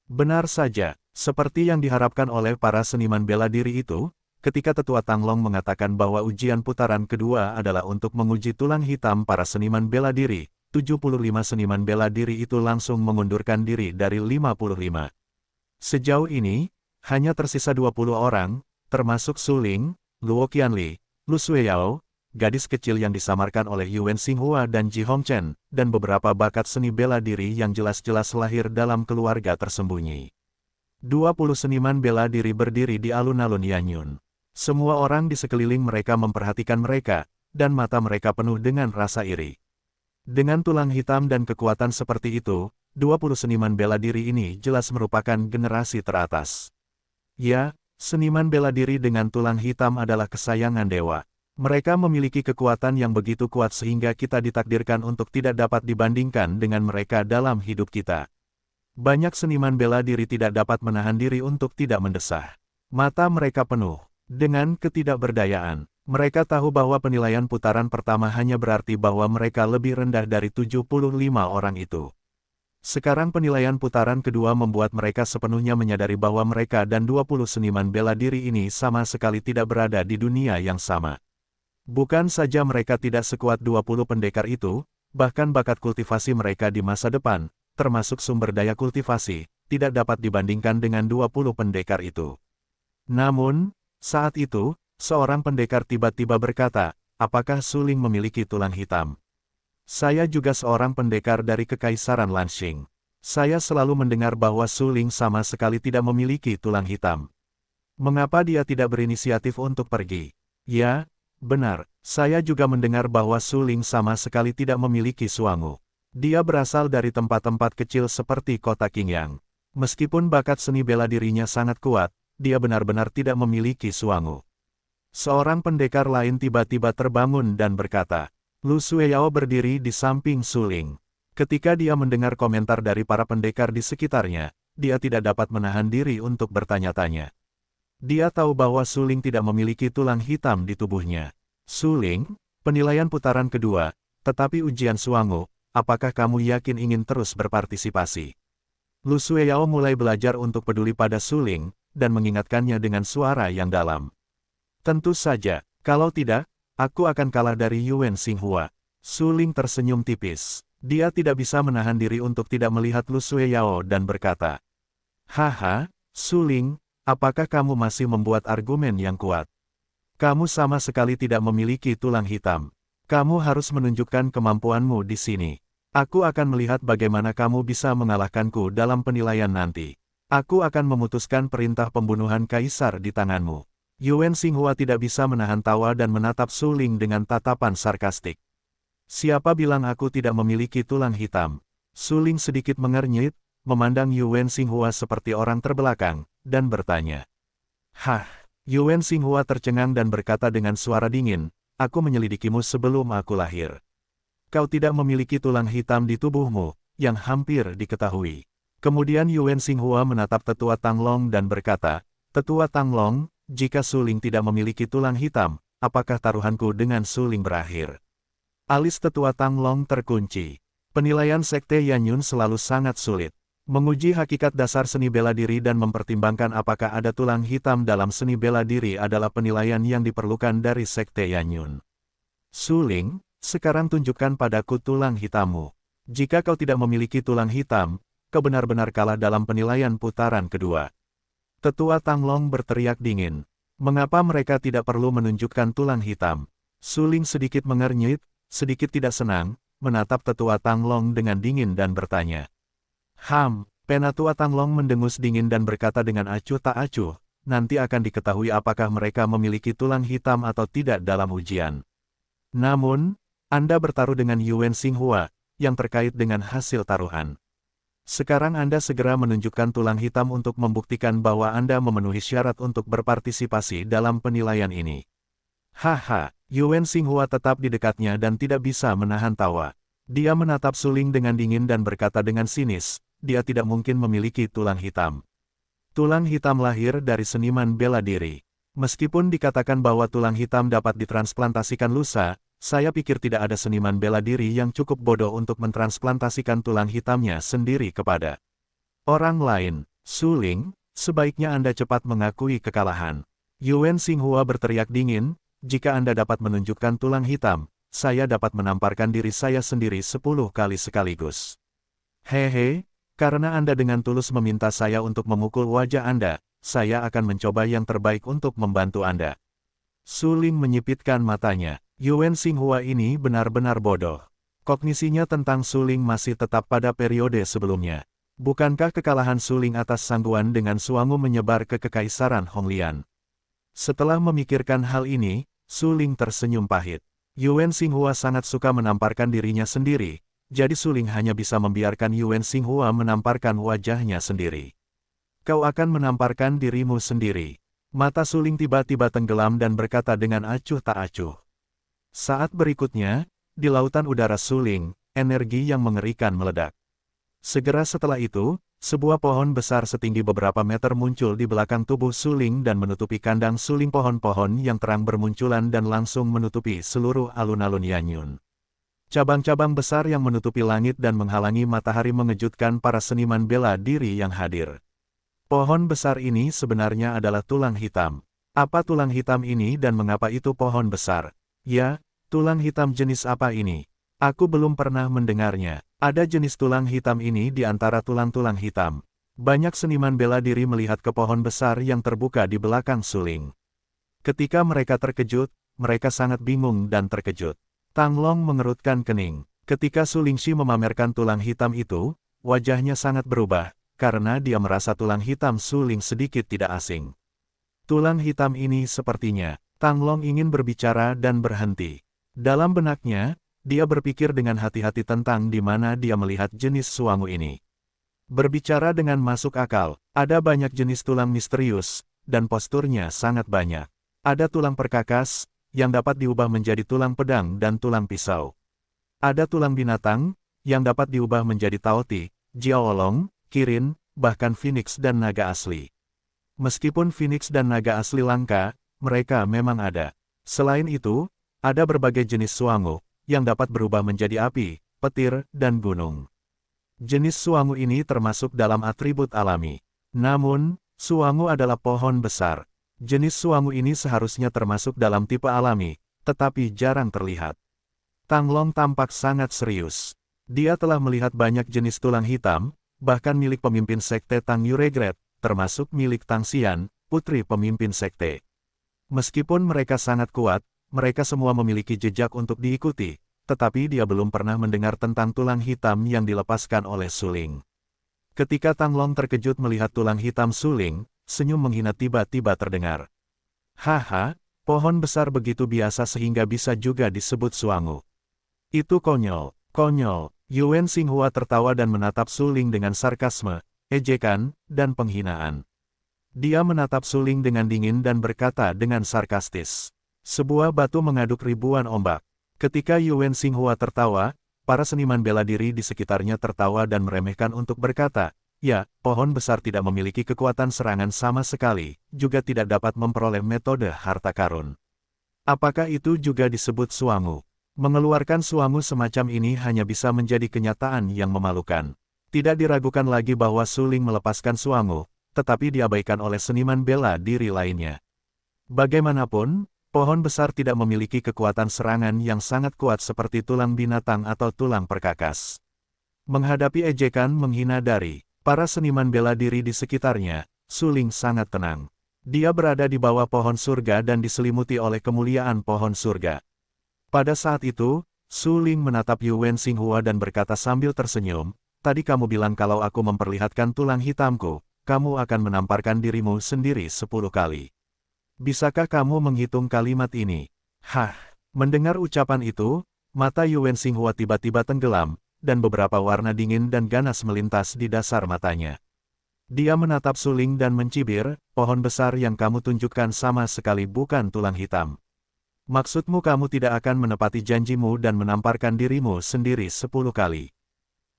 A: Benar saja, seperti yang diharapkan oleh para seniman bela diri itu, ketika Tetua Tanglong mengatakan bahwa ujian putaran kedua adalah untuk menguji tulang hitam para seniman bela diri, 75 seniman bela diri itu langsung mengundurkan diri dari 55. Sejauh ini, hanya tersisa 20 orang, termasuk Su Ling, Luo Qianli, Lu Sueyao, gadis kecil yang disamarkan oleh Yuan Xinghua dan Ji Hongchen, dan beberapa bakat seni bela diri yang jelas-jelas lahir dalam keluarga tersembunyi. 20 seniman bela diri berdiri di alun-alun Yanyun. Semua orang di sekeliling mereka memperhatikan mereka, dan mata mereka penuh dengan rasa iri. Dengan tulang hitam dan kekuatan seperti itu, 20 seniman bela diri ini jelas merupakan generasi teratas. Ya, seniman bela diri dengan tulang hitam adalah kesayangan dewa. Mereka memiliki kekuatan yang begitu kuat sehingga kita ditakdirkan untuk tidak dapat dibandingkan dengan mereka dalam hidup kita. Banyak seniman bela diri tidak dapat menahan diri untuk tidak mendesah. Mata mereka penuh dengan ketidakberdayaan. Mereka tahu bahwa penilaian putaran pertama hanya berarti bahwa mereka lebih rendah dari 75 orang itu. Sekarang penilaian putaran kedua membuat mereka sepenuhnya menyadari bahwa mereka dan 20 seniman bela diri ini sama sekali tidak berada di dunia yang sama. Bukan saja mereka tidak sekuat 20 pendekar itu, bahkan bakat kultivasi mereka di masa depan, termasuk sumber daya kultivasi, tidak dapat dibandingkan dengan 20 pendekar itu. Namun, saat itu, seorang pendekar tiba-tiba berkata, apakah Su Ling memiliki tulang hitam? Saya juga seorang pendekar dari Kekaisaran Lanxing. Saya selalu mendengar bahwa Su Ling sama sekali tidak memiliki tulang hitam. Mengapa dia tidak berinisiatif untuk pergi? Ya, benar, saya juga mendengar bahwa Su Ling sama sekali tidak memiliki suangu. Dia berasal dari tempat-tempat kecil seperti kota Qingyang. Meskipun bakat seni bela dirinya sangat kuat, dia benar-benar tidak memiliki suangu. Seorang pendekar lain tiba-tiba terbangun dan berkata, Lu Sueyao berdiri di samping Su Ling. Ketika dia mendengar komentar dari para pendekar di sekitarnya, dia tidak dapat menahan diri untuk bertanya-tanya. Dia tahu bahwa Suling tidak memiliki tulang hitam di tubuhnya. Suling, penilaian putaran kedua, tetapi ujian Suangu, apakah kamu yakin ingin terus berpartisipasi? Lu Sueyao mulai belajar untuk peduli pada Suling, dan mengingatkannya dengan suara yang dalam. Tentu saja, kalau tidak, aku akan kalah dari Yuan Xinghua. Suling tersenyum tipis. Dia tidak bisa menahan diri untuk tidak melihat Lu Sueyao dan berkata, "Haha, Suling, apakah kamu masih membuat argumen yang kuat? Kamu sama sekali tidak memiliki tulang hitam. Kamu harus menunjukkan kemampuanmu di sini. Aku akan melihat bagaimana kamu bisa mengalahkanku dalam penilaian nanti. Aku akan memutuskan perintah pembunuhan kaisar di tanganmu." Yuan Xinghua tidak bisa menahan tawa dan menatap Suling dengan tatapan sarkastik. "Siapa bilang aku tidak memiliki tulang hitam?" Suling sedikit mengernyit, memandang Yuan Xinghua seperti orang terbelakang, dan bertanya. "Hah?" Yuan Xinghua tercengang dan berkata dengan suara dingin, "Aku menyelidikimu sebelum aku lahir. Kau tidak memiliki tulang hitam di tubuhmu, yang hampir diketahui." Kemudian Yuan Xinghua menatap Tetua Tanglong dan berkata, "Tetua Tanglong, jika Suling tidak memiliki tulang hitam, apakah taruhanku dengan Suling berakhir?" Alis Tetua Tanglong terkunci. Penilaian Sekte Yanyun selalu sangat sulit. Menguji hakikat dasar seni bela diri dan mempertimbangkan apakah ada tulang hitam dalam seni bela diri adalah penilaian yang diperlukan dari Sekte Yanyun. "Suling, sekarang tunjukkan padaku tulang hitammu. Jika kau tidak memiliki tulang hitam, kau benar-benar kalah dalam penilaian putaran kedua." Tetua Tanglong berteriak dingin. Mengapa mereka tidak perlu menunjukkan tulang hitam? Suling sedikit mengernyit, sedikit tidak senang, menatap Tetua Tanglong dengan dingin dan bertanya. Penatua Tanglong mendengus dingin dan berkata dengan acuh tak acuh, "Nanti akan diketahui apakah mereka memiliki tulang hitam atau tidak dalam ujian. Namun, Anda bertaruh dengan Yuan Xinghua, yang terkait dengan hasil taruhan. Sekarang Anda segera menunjukkan tulang hitam untuk membuktikan bahwa Anda memenuhi syarat untuk berpartisipasi dalam penilaian ini." Haha, Yuan Xinghua tetap di dekatnya dan tidak bisa menahan tawa. Dia menatap Suling dengan dingin dan berkata dengan sinis, "Dia tidak mungkin memiliki tulang hitam. Tulang hitam lahir dari seniman bela diri. Meskipun dikatakan bahwa tulang hitam dapat ditransplantasikan lusa, saya pikir tidak ada seniman bela diri yang cukup bodoh untuk mentransplantasikan tulang hitamnya sendiri kepada orang lain. Suling, sebaiknya Anda cepat mengakui kekalahan." Yuan Xinghua berteriak dingin, "Jika Anda dapat menunjukkan tulang hitam, saya dapat menamparkan diri saya sendiri 10 kali sekaligus. Hehe, karena Anda dengan tulus meminta saya untuk memukul wajah Anda, saya akan mencoba yang terbaik untuk membantu Anda." Suling menyipitkan matanya. Yuan Xinghua ini benar-benar bodoh. Kognisinya tentang Suling masih tetap pada periode sebelumnya. Bukankah kekalahan Suling atas Sangguan dengan Suangu menyebar ke Kekaisaran Honglian? Setelah memikirkan hal ini, Suling tersenyum pahit. Yuan Xinghua sangat suka menamparkan dirinya sendiri, jadi Suling hanya bisa membiarkan Yuan Xinghua menamparkan wajahnya sendiri. "Kau akan menamparkan dirimu sendiri." Mata Suling tiba-tiba tenggelam dan berkata dengan acuh tak acuh. Saat berikutnya, di lautan udara Suling, energi yang mengerikan meledak. Segera setelah itu, sebuah pohon besar setinggi beberapa meter muncul di belakang tubuh Suling dan menutupi kandang Suling. Pohon-pohon yang terang bermunculan dan langsung menutupi seluruh alun-alun Yanyun. Cabang-cabang besar yang menutupi langit dan menghalangi matahari mengejutkan para seniman bela diri yang hadir. Pohon besar ini sebenarnya adalah tulang hitam. Apa tulang hitam ini dan mengapa itu pohon besar? Ya, tulang hitam jenis apa ini? Aku belum pernah mendengarnya. Ada jenis tulang hitam ini di antara tulang-tulang hitam. Banyak seniman bela diri melihat ke pohon besar yang terbuka di belakang Suling. Ketika mereka terkejut, mereka sangat bingung dan terkejut. Tanglong mengerutkan kening. Ketika Sulingshi memamerkan tulang hitam itu, wajahnya sangat berubah, karena dia merasa tulang hitam Suling sedikit tidak asing. Tulang hitam ini sepertinya. Tanglong ingin berbicara dan berhenti. Dalam benaknya, dia berpikir dengan hati-hati tentang di mana dia melihat jenis Suangu ini. Berbicara dengan masuk akal, ada banyak jenis tulang misterius, dan posturnya sangat banyak. Ada tulang perkakas, yang dapat diubah menjadi tulang pedang dan tulang pisau. Ada tulang binatang, yang dapat diubah menjadi taoti, jiaolong, kirin, bahkan phoenix dan naga asli. Meskipun Phoenix dan naga asli langka, mereka memang ada. Selain itu, ada berbagai jenis suangu, yang dapat berubah menjadi api, petir, dan gunung. Jenis suangu ini termasuk dalam atribut alami. Namun, suangu adalah pohon besar. Jenis suangu ini seharusnya termasuk dalam tipe alami, tetapi jarang terlihat. Tang Long tampak sangat serius. Dia telah melihat banyak jenis tulang hitam, bahkan milik pemimpin sekte Tang Yuregret, termasuk milik Tang Xian, putri pemimpin sekte. Meskipun mereka sangat kuat, mereka semua memiliki jejak untuk diikuti, tetapi dia belum pernah mendengar tentang tulang hitam yang dilepaskan oleh suling. Ketika Tang Long terkejut melihat tulang hitam suling, senyum menghina tiba-tiba terdengar. Haha, pohon besar begitu biasa sehingga bisa juga disebut suangu. Itu konyol, konyol. Yuan Xinghua tertawa dan menatap suling dengan sarkasme, ejekan, dan penghinaan. Dia menatap suling dengan dingin dan berkata dengan sarkastis. Sebuah batu mengaduk ribuan ombak. Ketika Yuan Xinghua tertawa, para seniman bela diri di sekitarnya tertawa dan meremehkan untuk berkata, ya, pohon besar tidak memiliki kekuatan serangan sama sekali, juga tidak dapat memperoleh metode harta karun. Apakah itu juga disebut suangu? Mengeluarkan suangu semacam ini hanya bisa menjadi kenyataan yang memalukan. Tidak diragukan lagi bahwa suling melepaskan suangu, tetapi diabaikan oleh seniman bela diri lainnya. Bagaimanapun, pohon besar tidak memiliki kekuatan serangan yang sangat kuat seperti tulang binatang atau tulang perkakas. Menghadapi ejekan menghina dari para seniman bela diri di sekitarnya, suling sangat tenang. Dia berada di bawah pohon surga dan diselimuti oleh kemuliaan pohon surga. Pada saat itu, suling menatap Yuan Xinghua dan berkata sambil tersenyum, tadi kamu bilang kalau aku memperlihatkan tulang hitamku, kamu akan menamparkan dirimu sendiri 10 kali. Bisakah kamu menghitung kalimat ini? Hah, mendengar ucapan itu, mata Yuan Xinghua tiba-tiba tenggelam, dan beberapa warna dingin dan ganas melintas di dasar matanya. Dia menatap suling dan mencibir, pohon besar yang kamu tunjukkan sama sekali bukan tulang hitam. Maksudmu kamu tidak akan menepati janjimu dan menamparkan dirimu sendiri 10 kali.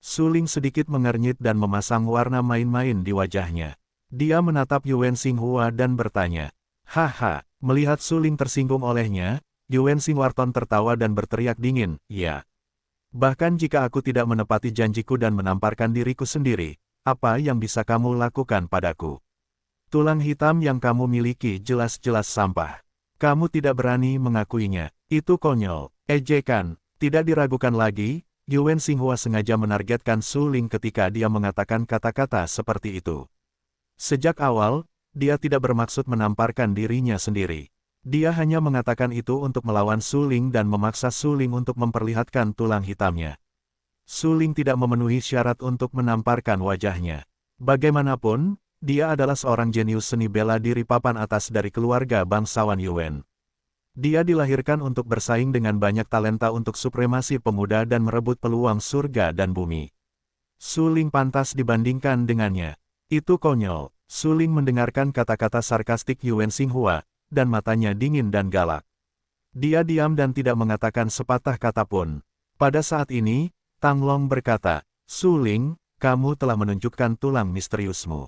A: Suling sedikit mengernyit dan memasang warna main-main di wajahnya. Dia menatap Yuan Xinghua dan bertanya. Haha, melihat suling tersinggung olehnya, Yuan Xinhuarton tertawa dan berteriak dingin, ya. Bahkan jika aku tidak menepati janjiku dan menamparkan diriku sendiri, apa yang bisa kamu lakukan padaku? Tulang hitam yang kamu miliki jelas-jelas sampah. Kamu tidak berani mengakuinya. Itu konyol. Ejekan. Tidak diragukan lagi, Yuan Xinghua sengaja menargetkan suling ketika dia mengatakan kata-kata seperti itu. Sejak awal, dia tidak bermaksud menamparkan dirinya sendiri. Dia hanya mengatakan itu untuk melawan suling dan memaksa suling untuk memperlihatkan tulang hitamnya. Suling tidak memenuhi syarat untuk menamparkan wajahnya. Bagaimanapun, dia adalah seorang jenius seni bela diri papan atas dari keluarga bangsawan Yuan. Dia dilahirkan untuk bersaing dengan banyak talenta untuk supremasi pemuda dan merebut peluang surga dan bumi. Suling pantas dibandingkan dengannya. Itu konyol. Suling mendengarkan kata-kata sarkastik Yuan Xinghua, dan matanya dingin dan galak. Dia diam dan tidak mengatakan sepatah kata pun. Pada saat ini, Tang Long berkata, Suling, kamu telah menunjukkan tulang misteriusmu.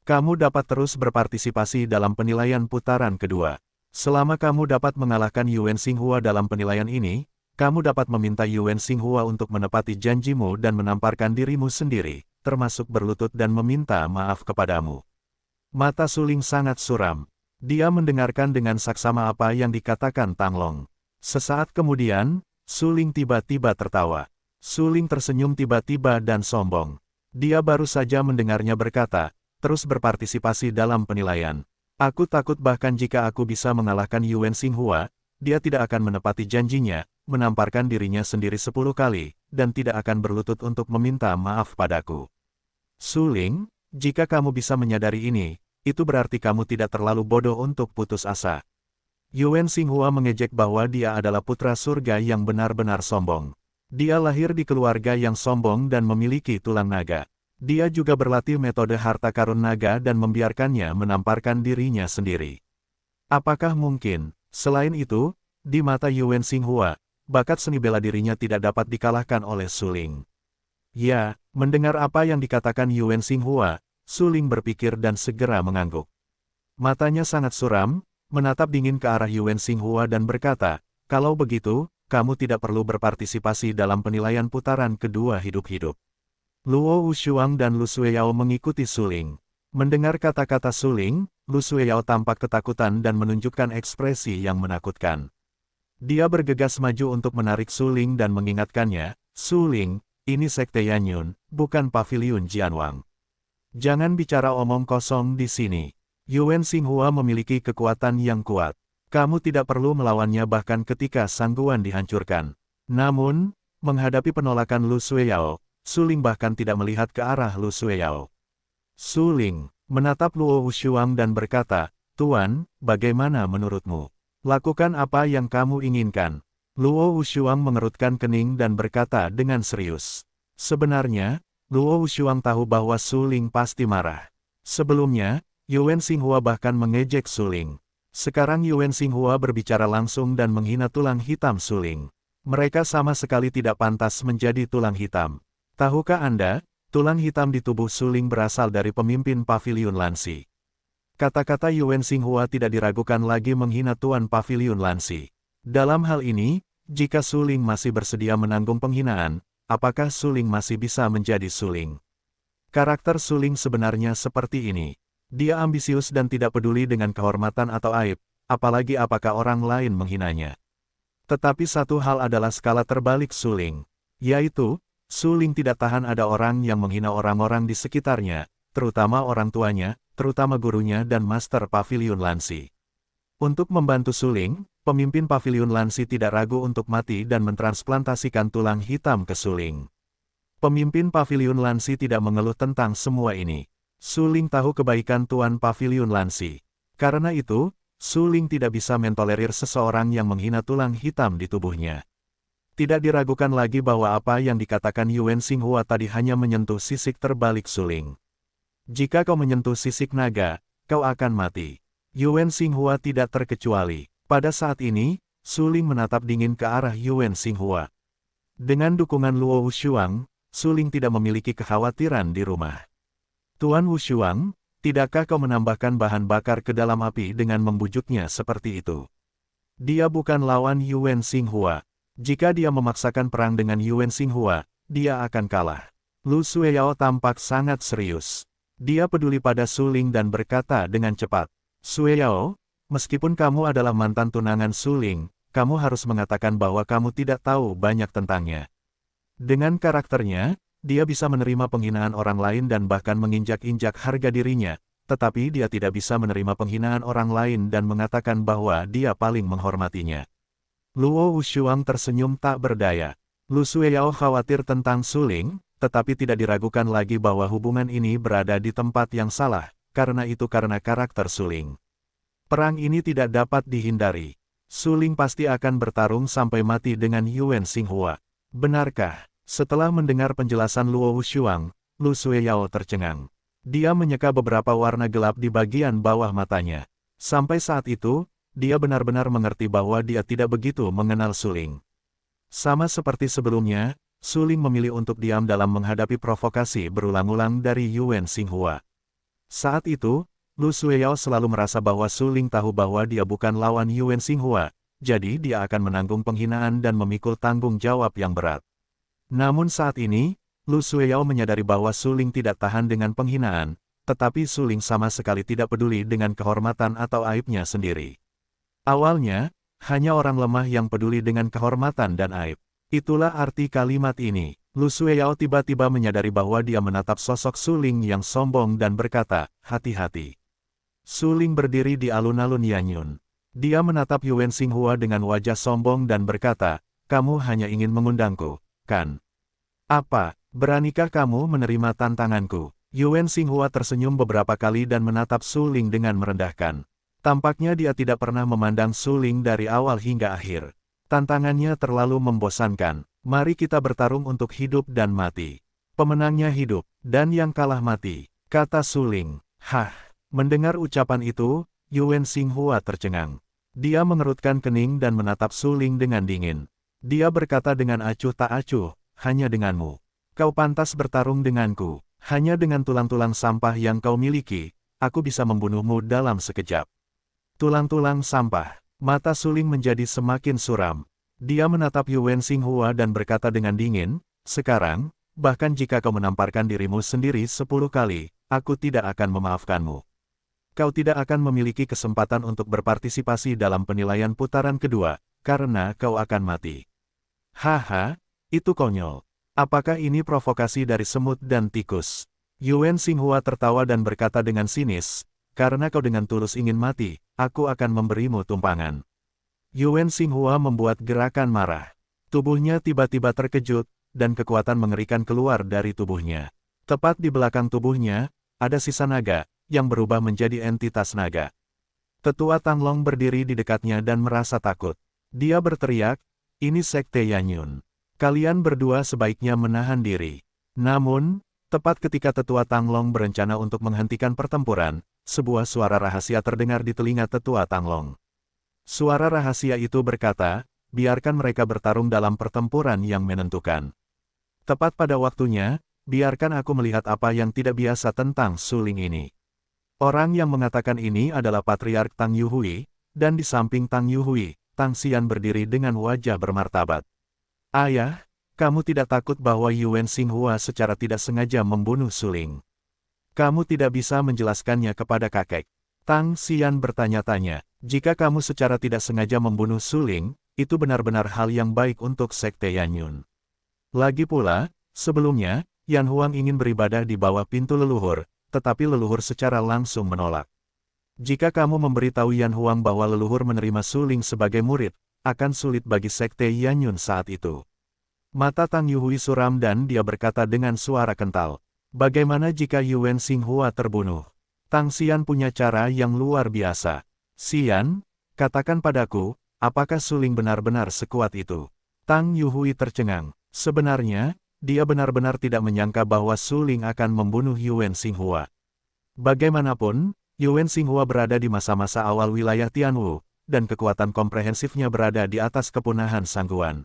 A: Kamu dapat terus berpartisipasi dalam penilaian putaran kedua. Selama kamu dapat mengalahkan Yuan Xinghua dalam penilaian ini, kamu dapat meminta Yuan Xinghua untuk menepati janjimu dan menamparkan dirimu sendiri, termasuk berlutut dan meminta maaf kepadamu. Mata suling sangat suram. Dia mendengarkan dengan saksama apa yang dikatakan Tang Long. Sesaat kemudian, suling tiba-tiba tertawa. Suling tersenyum tiba-tiba dan sombong. Dia baru saja mendengarnya berkata, terus berpartisipasi dalam penilaian. Aku takut bahkan jika aku bisa mengalahkan Yuan Xinghua, dia tidak akan menepati janjinya, menamparkan dirinya sendiri 10 kali, dan tidak akan berlutut untuk meminta maaf padaku. Suling, jika kamu bisa menyadari ini, itu berarti kamu tidak terlalu bodoh untuk putus asa. Yuan Xinghua mengejek bahwa dia adalah putra surga yang benar-benar sombong. Dia lahir di keluarga yang sombong dan memiliki tulang naga. Dia juga berlatih metode harta karun naga dan membiarkannya menamparkan dirinya sendiri. Apakah mungkin, selain itu, di mata Yuan Xinghua, bakat seni bela dirinya tidak dapat dikalahkan oleh suling? Ya, mendengar apa yang dikatakan Yuan Xinghua, suling berpikir dan segera mengangguk. Matanya sangat suram, menatap dingin ke arah Yuan Xinghua dan berkata, "Kalau begitu, kamu tidak perlu berpartisipasi dalam penilaian putaran kedua hidup-hidup." Luo Wushuang dan Lu Sueyao mengikuti Suling. Mendengar kata-kata Suling, Lu Sueyao tampak ketakutan dan menunjukkan ekspresi yang menakutkan. Dia bergegas maju untuk menarik Suling dan mengingatkannya, "Suling, ini Sekte Yanyun, bukan Paviliun Jianwang. Jangan bicara omong kosong di sini. Yuan Xinghua memiliki kekuatan yang kuat. Kamu tidak perlu melawannya bahkan ketika Sangguan dihancurkan." Namun, menghadapi penolakan Lu Sueyao, Suling bahkan tidak melihat ke arah Lu Sueyao. Suling menatap Luo Wushuang dan berkata, "Tuan, bagaimana menurutmu? Lakukan apa yang kamu inginkan." Luo Wushuang mengerutkan kening dan berkata dengan serius. Sebenarnya, Luo Wushuang tahu bahwa Suling pasti marah. Sebelumnya, Yuan Xinghua bahkan mengejek Suling. Sekarang Yuan Xinghua berbicara langsung dan menghina tulang hitam Suling. Mereka sama sekali tidak pantas menjadi tulang hitam. Tahukah Anda, tulang hitam di tubuh Suling berasal dari pemimpin Paviliun Lansi. Kata-kata Yuan Xinghua tidak diragukan lagi menghina Tuan Paviliun Lansi. Dalam hal ini, jika Suling masih bersedia menanggung penghinaan, apakah Suling masih bisa menjadi Suling? Karakter Suling sebenarnya seperti ini. Dia ambisius dan tidak peduli dengan kehormatan atau aib, apalagi apakah orang lain menghinanya. Tetapi satu hal adalah skala terbalik Suling, yaitu, Suling tidak tahan ada orang yang menghina orang-orang di sekitarnya, terutama orang tuanya, terutama gurunya dan Master Paviliun Lansi. Untuk membantu Suling, pemimpin Paviliun Lansi tidak ragu untuk mati dan mentransplantasikan tulang hitam ke Suling. Pemimpin Paviliun Lansi tidak mengeluh tentang semua ini. Suling tahu kebaikan Tuan Paviliun Lansi. Karena itu, Suling tidak bisa mentolerir seseorang yang menghina tulang hitam di tubuhnya. Tidak diragukan lagi bahwa apa yang dikatakan Yuan Xinghua tadi hanya menyentuh sisik terbalik Suling. Jika kau menyentuh sisik naga, kau akan mati. Yuan Xinghua tidak terkecuali. Pada saat ini, Suling menatap dingin ke arah Yuan Xinghua. Dengan dukungan Luo Wushuang, Suling tidak memiliki kekhawatiran di rumah. "Tuan Wushuang, tidakkah kau menambahkan bahan bakar ke dalam api dengan membujuknya seperti itu?" Dia bukan lawan Yuan Xinghua. Jika dia memaksakan perang dengan Yuan Xinghua, dia akan kalah. Lu Sueyao tampak sangat serius. Dia peduli pada Suling dan berkata dengan cepat, "Sueyao, meskipun kamu adalah mantan tunangan Suling, kamu harus mengatakan bahwa kamu tidak tahu banyak tentangnya." Dengan karakternya, dia bisa menerima penghinaan orang lain dan bahkan menginjak-injak harga dirinya, tetapi dia tidak bisa menerima penghinaan orang lain dan mengatakan bahwa dia paling menghormatinya. Luo Wushuang tersenyum tak berdaya. Lu Sueyao khawatir tentang Suling, tetapi tidak diragukan lagi bahwa hubungan ini berada di tempat yang salah, karena karakter Suling. Perang ini tidak dapat dihindari. Suling pasti akan bertarung sampai mati dengan Yuan Xinghua. Benarkah? Setelah mendengar penjelasan Luo Wushuang, Lu Sueyao tercengang. Dia menyeka beberapa warna gelap di bagian bawah matanya. Sampai saat itu, dia benar-benar mengerti bahwa dia tidak begitu mengenal Suling. Sama seperti sebelumnya, Suling memilih untuk diam dalam menghadapi provokasi berulang-ulang dari Yuan Xinghua. Saat itu, Lu Sueyao selalu merasa bahwa Suling tahu bahwa dia bukan lawan Yuan Xinghua, jadi dia akan menanggung penghinaan dan memikul tanggung jawab yang berat. Namun saat ini, Lu Sueyao menyadari bahwa Suling tidak tahan dengan penghinaan, tetapi Suling sama sekali tidak peduli dengan kehormatan atau aibnya sendiri. Awalnya, hanya orang lemah yang peduli dengan kehormatan dan aib. Itulah arti kalimat ini. Lu Sueyao tiba-tiba menyadari bahwa dia menatap sosok Suling yang sombong dan berkata, "Hati-hati." Suling berdiri di alun-alun Yanyun. Dia menatap Yuan Xinghua dengan wajah sombong dan berkata, "Kamu hanya ingin mengundangku, kan? Apa, beranikah kamu menerima tantanganku?" Yuan Xinghua tersenyum beberapa kali dan menatap Suling dengan merendahkan. Tampaknya dia tidak pernah memandang Suling dari awal hingga akhir. Tantangannya terlalu membosankan. "Mari kita bertarung untuk hidup dan mati. Pemenangnya hidup, dan yang kalah mati," kata Suling. Hah, mendengar ucapan itu, Yuan Xinghua tercengang. Dia mengerutkan kening dan menatap Suling dengan dingin. Dia berkata dengan acuh tak acuh, "Hanya denganmu. Kau pantas bertarung denganku. Hanya dengan tulang-tulang sampah yang kau miliki, aku bisa membunuhmu dalam sekejap. Tulang-tulang sampah. Mata Suling menjadi semakin suram. Dia menatap Yuan Xinghua dan berkata dengan dingin, sekarang, bahkan jika kau menamparkan dirimu sendiri 10 kali, aku tidak akan memaafkanmu. Kau tidak akan memiliki kesempatan untuk berpartisipasi dalam penilaian putaran kedua, karena kau akan mati. Haha, itu konyol. Apakah ini provokasi dari semut dan tikus? Yuan Xinghua tertawa dan berkata dengan sinis, karena kau dengan tulus ingin mati, aku akan memberimu tumpangan. Yuan Xinghua membuat gerakan marah. Tubuhnya tiba-tiba terkejut, dan kekuatan mengerikan keluar dari tubuhnya. Tepat di belakang tubuhnya, ada sisa naga, yang berubah menjadi entitas naga. Tetua Tanglong berdiri di dekatnya dan merasa takut. Dia berteriak, ini Sekte Yanyun. Kalian berdua sebaiknya menahan diri. Namun, tepat ketika Tetua Tanglong berencana untuk menghentikan pertempuran, sebuah suara rahasia terdengar di telinga Tetua Tanglong. Suara rahasia itu berkata, biarkan mereka bertarung dalam pertempuran yang menentukan. Tepat pada waktunya, biarkan aku melihat apa yang tidak biasa tentang Suling ini. Orang yang mengatakan ini adalah Patriark Tang Yuhui, dan di samping Tang Yuhui, Tang Xian berdiri dengan wajah bermartabat. Ayah, kamu tidak takut bahwa Yuan Xinghua secara tidak sengaja membunuh Suling? Kamu tidak bisa menjelaskannya kepada kakek. Tang Xian bertanya-tanya, jika kamu secara tidak sengaja membunuh Suling, itu benar-benar hal yang baik untuk Sekte Yanyun. Lagi pula, sebelumnya, Yan Huang ingin beribadah di bawah pintu leluhur, tetapi leluhur secara langsung menolak. Jika kamu memberitahu Yan Huang bahwa leluhur menerima Suling sebagai murid, akan sulit bagi Sekte Yanyun saat itu. Mata Tang Yuhui suram dan dia berkata dengan suara kental, bagaimana jika Yuan Xinghua terbunuh? Tang Xian punya cara yang luar biasa. Xian, katakan padaku, apakah Suling benar-benar sekuat itu? Tang Yuhui tercengang. Sebenarnya, dia benar-benar tidak menyangka bahwa Suling akan membunuh Yuan Xinghua. Bagaimanapun, Yuan Xinghua berada di masa-masa awal wilayah Tianwu, dan kekuatan komprehensifnya berada di atas kepunahan Sangguan.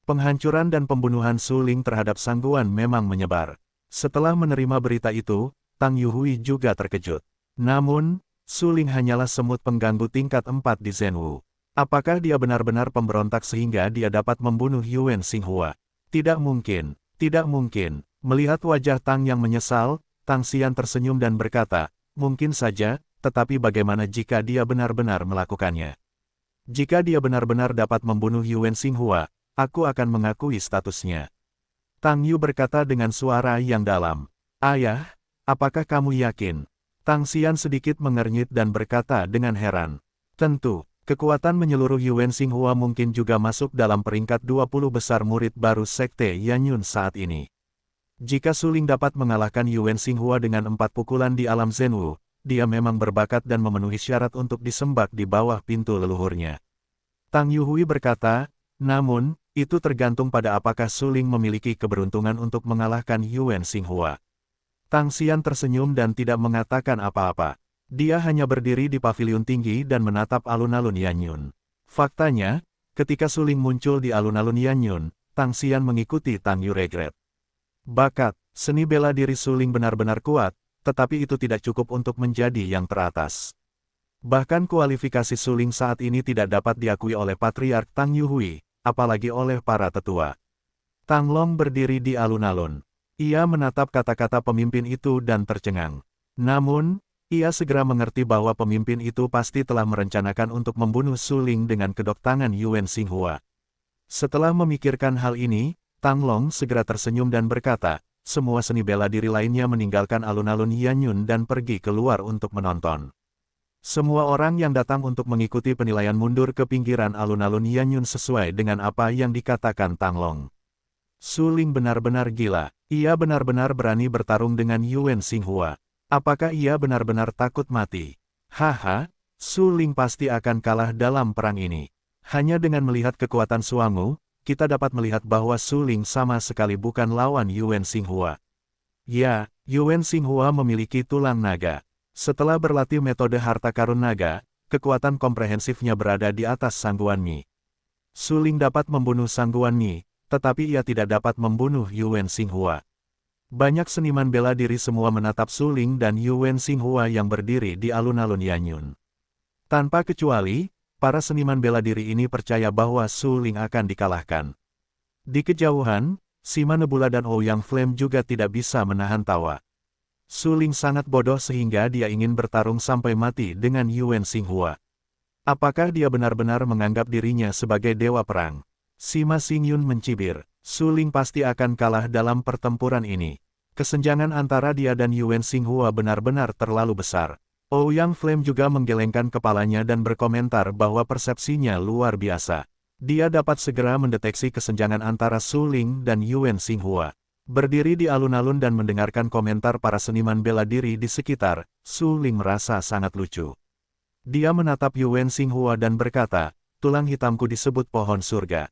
A: Penghancuran dan pembunuhan Suling terhadap Sangguan memang menyebar. Setelah menerima berita itu, Tang Yuhui juga terkejut. Namun, Suling hanyalah semut pengganggu tingkat 4 di Zhenwu. Apakah dia benar-benar pemberontak sehingga dia dapat membunuh Yuan Xinghua? Tidak mungkin, tidak mungkin. Melihat wajah Tang yang menyesal, Tang Xian tersenyum dan berkata, mungkin saja, tetapi bagaimana jika dia benar-benar melakukannya? Jika dia benar-benar dapat membunuh Yuan Xinghua, aku akan mengakui statusnya. Tang Yu berkata dengan suara yang dalam. Ayah, apakah kamu yakin? Tang Xian sedikit mengernyit dan berkata dengan heran. Tentu, kekuatan menyeluruh Yuan Xinghua mungkin juga masuk dalam peringkat 20 besar murid baru Sekte Yanyun saat ini. Jika Suling dapat mengalahkan Yuan Xinghua dengan 4 pukulan di alam Zhenwu, dia memang berbakat dan memenuhi syarat untuk disembah di bawah pintu leluhurnya. Tang Yuhui berkata, namun, itu tergantung pada apakah Suling memiliki keberuntungan untuk mengalahkan Yuan Xinghua. Tang Xian tersenyum dan tidak mengatakan apa-apa. Dia hanya berdiri di paviliun tinggi dan menatap alun-alun Yanyun. Faktanya, ketika Suling muncul di alun-alun Yanyun, Tang Xian mengikuti Tang Yu regret. Bakat, seni bela diri Suling benar-benar kuat, tetapi itu tidak cukup untuk menjadi yang teratas. Bahkan kualifikasi Suling saat ini tidak dapat diakui oleh Patriark Tang Yuhui, apalagi oleh para tetua. Tang Long berdiri di alun-alun. Ia menatap kata-kata pemimpin itu dan tercengang. Namun, ia segera mengerti bahwa pemimpin itu pasti telah merencanakan untuk membunuh Suling dengan kedok tangan Yuan Xinghua. Setelah memikirkan hal ini, Tang Long segera tersenyum dan berkata, semua seni bela diri lainnya meninggalkan alun-alun Yanyun dan pergi keluar untuk menonton. Semua orang yang datang untuk mengikuti penilaian mundur ke pinggiran alun-alun Yanyun sesuai dengan apa yang dikatakan Tang Long. Suling benar-benar gila. Ia benar-benar berani bertarung dengan Yuan Xinghua. Apakah ia benar-benar takut mati? Haha, Suling pasti akan kalah dalam perang ini. Hanya dengan melihat kekuatan Suangu, kita dapat melihat bahwa Suling sama sekali bukan lawan Yuan Xinghua. Ya, Yuan Xinghua memiliki tulang naga. Setelah berlatih metode harta karun naga, kekuatan komprehensifnya berada di atas Sangguan Mi. Suling dapat membunuh Sangguan Mi, tetapi ia tidak dapat membunuh Yuan Xinghua. Banyak seniman bela diri semua menatap Su Ling dan Yuan Xinghua yang berdiri di alun-alun Yanyun. Tanpa kecuali, para seniman bela diri ini percaya bahwa Su Ling akan dikalahkan. Di kejauhan, Sima Nebula dan Ouyang Flame juga tidak bisa menahan tawa. Su Ling sangat bodoh sehingga dia ingin bertarung sampai mati dengan Yuan Xinghua. Apakah dia benar-benar menganggap dirinya sebagai dewa perang? Sima Xingyun mencibir, Su Ling pasti akan kalah dalam pertempuran ini. Kesenjangan antara dia dan Yuan Xinghua benar-benar terlalu besar. Ouyang Flame juga menggelengkan kepalanya dan berkomentar bahwa persepsinya luar biasa. Dia dapat segera mendeteksi kesenjangan antara Su Ling dan Yuan Xinghua. Berdiri di alun-alun dan mendengarkan komentar para seniman bela diri di sekitar, Su Ling merasa sangat lucu. Dia menatap Yuan Xinghua dan berkata, tulang hitamku disebut pohon surga.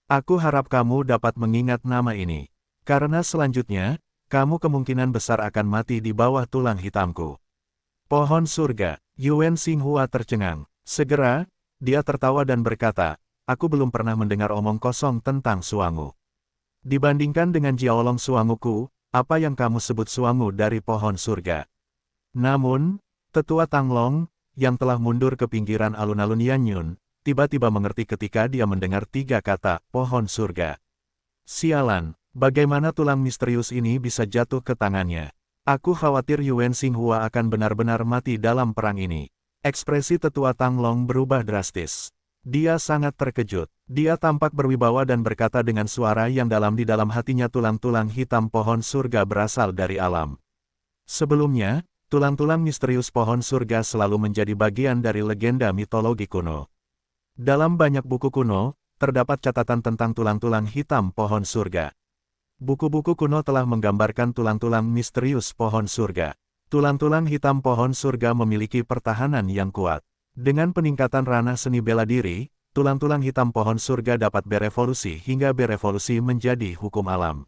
A: Aku harap kamu dapat mengingat nama ini. Karena selanjutnya, kamu kemungkinan besar akan mati di bawah tulang hitamku. Pohon surga, Yuan Xinghua tercengang. Segera, dia tertawa dan berkata, aku belum pernah mendengar omong kosong tentang suangu. Dibandingkan dengan Jiaolong suanguku, apa yang kamu sebut suangu dari pohon surga? Namun, tetua Tanglong, yang telah mundur ke pinggiran alun-alun Yanyun, tiba-tiba mengerti ketika dia mendengar 3 kata, pohon surga. Sialan, bagaimana tulang misterius ini bisa jatuh ke tangannya? Aku khawatir Yuan Xinghua akan benar-benar mati dalam perang ini. Ekspresi tetua Tanglong berubah drastis. Dia sangat terkejut. Dia tampak berwibawa dan berkata dengan suara yang dalam di dalam hatinya tulang-tulang hitam pohon surga berasal dari alam. Sebelumnya, tulang-tulang misterius pohon surga selalu menjadi bagian dari legenda mitologi kuno. Dalam banyak buku kuno, terdapat catatan tentang tulang-tulang hitam pohon surga. Buku-buku kuno telah menggambarkan tulang-tulang misterius pohon surga. Tulang-tulang hitam pohon surga memiliki pertahanan yang kuat. Dengan peningkatan ranah seni bela diri, tulang-tulang hitam pohon surga dapat berevolusi hingga berevolusi menjadi hukum alam.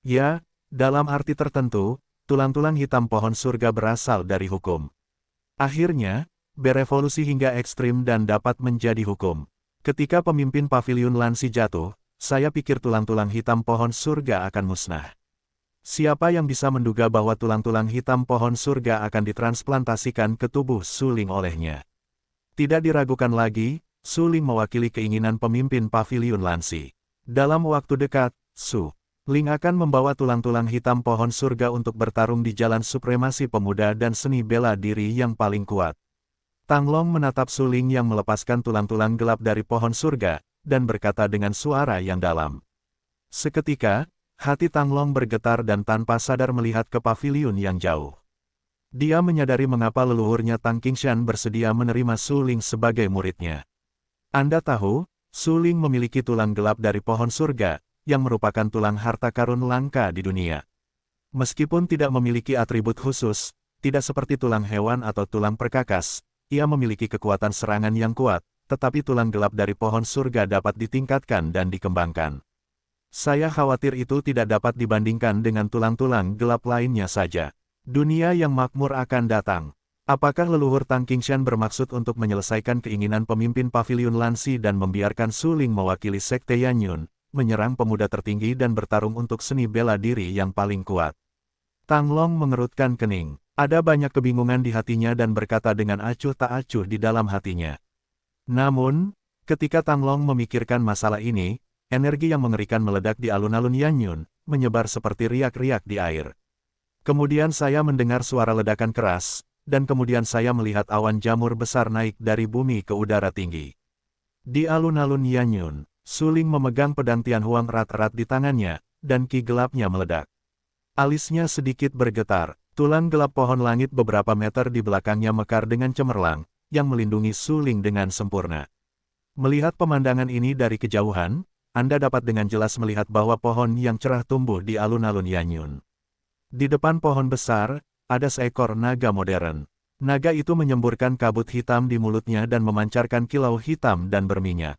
A: Ya, dalam arti tertentu, tulang-tulang hitam pohon surga berasal dari hukum. Akhirnya, berevolusi hingga ekstrim dan dapat menjadi hukum. Ketika pemimpin pavilion Lansi jatuh, saya pikir tulang-tulang hitam pohon surga akan musnah. Siapa yang bisa menduga bahwa tulang-tulang hitam pohon surga akan ditransplantasikan ke tubuh Su Ling olehnya? Tidak diragukan lagi, Su Ling mewakili keinginan pemimpin pavilion Lansi. Dalam waktu dekat, Su Ling akan membawa tulang-tulang hitam pohon surga untuk bertarung di jalan supremasi pemuda dan seni bela diri yang paling kuat. Tanglong menatap Su Ling yang melepaskan tulang-tulang gelap dari pohon surga, dan berkata dengan suara yang dalam. Seketika, hati Tanglong bergetar dan tanpa sadar melihat ke pavilion yang jauh. Dia menyadari mengapa leluhurnya Tang Qingshan bersedia menerima Su Ling sebagai muridnya. Anda tahu, Su Ling memiliki tulang gelap dari pohon surga, yang merupakan tulang harta karun langka di dunia. Meskipun tidak memiliki atribut khusus, tidak seperti tulang hewan atau tulang perkakas, ia memiliki kekuatan serangan yang kuat. Tetapi tulang gelap dari pohon surga dapat ditingkatkan dan dikembangkan. Saya khawatir itu tidak dapat dibandingkan dengan tulang-tulang gelap lainnya saja. Dunia yang makmur akan datang. Apakah leluhur Tang Qingshan bermaksud untuk menyelesaikan keinginan pemimpin pavilion Lansi dan membiarkan Su Ling mewakili Sekte Yanyun, menyerang pemuda tertinggi dan bertarung untuk seni bela diri yang paling kuat? Tanglong mengerutkan kening. Ada banyak kebingungan di hatinya dan berkata dengan acuh tak acuh di dalam hatinya. Namun, ketika Tanglong memikirkan masalah ini, energi yang mengerikan meledak di alun-alun Yanyun, menyebar seperti riak-riak di air. Kemudian saya mendengar suara ledakan keras, dan kemudian saya melihat awan jamur besar naik dari bumi ke udara tinggi. Di alun-alun Yanyun, Su Ling memegang pedang Tianhuang erat-erat di tangannya, dan ki gelapnya meledak. Alisnya sedikit bergetar, tulang gelap pohon langit beberapa meter di belakangnya mekar dengan cemerlang, yang melindungi Su Ling dengan sempurna. Melihat pemandangan ini dari kejauhan, Anda dapat dengan jelas melihat bahwa pohon yang cerah tumbuh di alun-alun Yanyun. Di depan pohon besar, ada seekor naga modern. Naga itu menyemburkan kabut hitam di mulutnya dan memancarkan kilau hitam dan berminyak.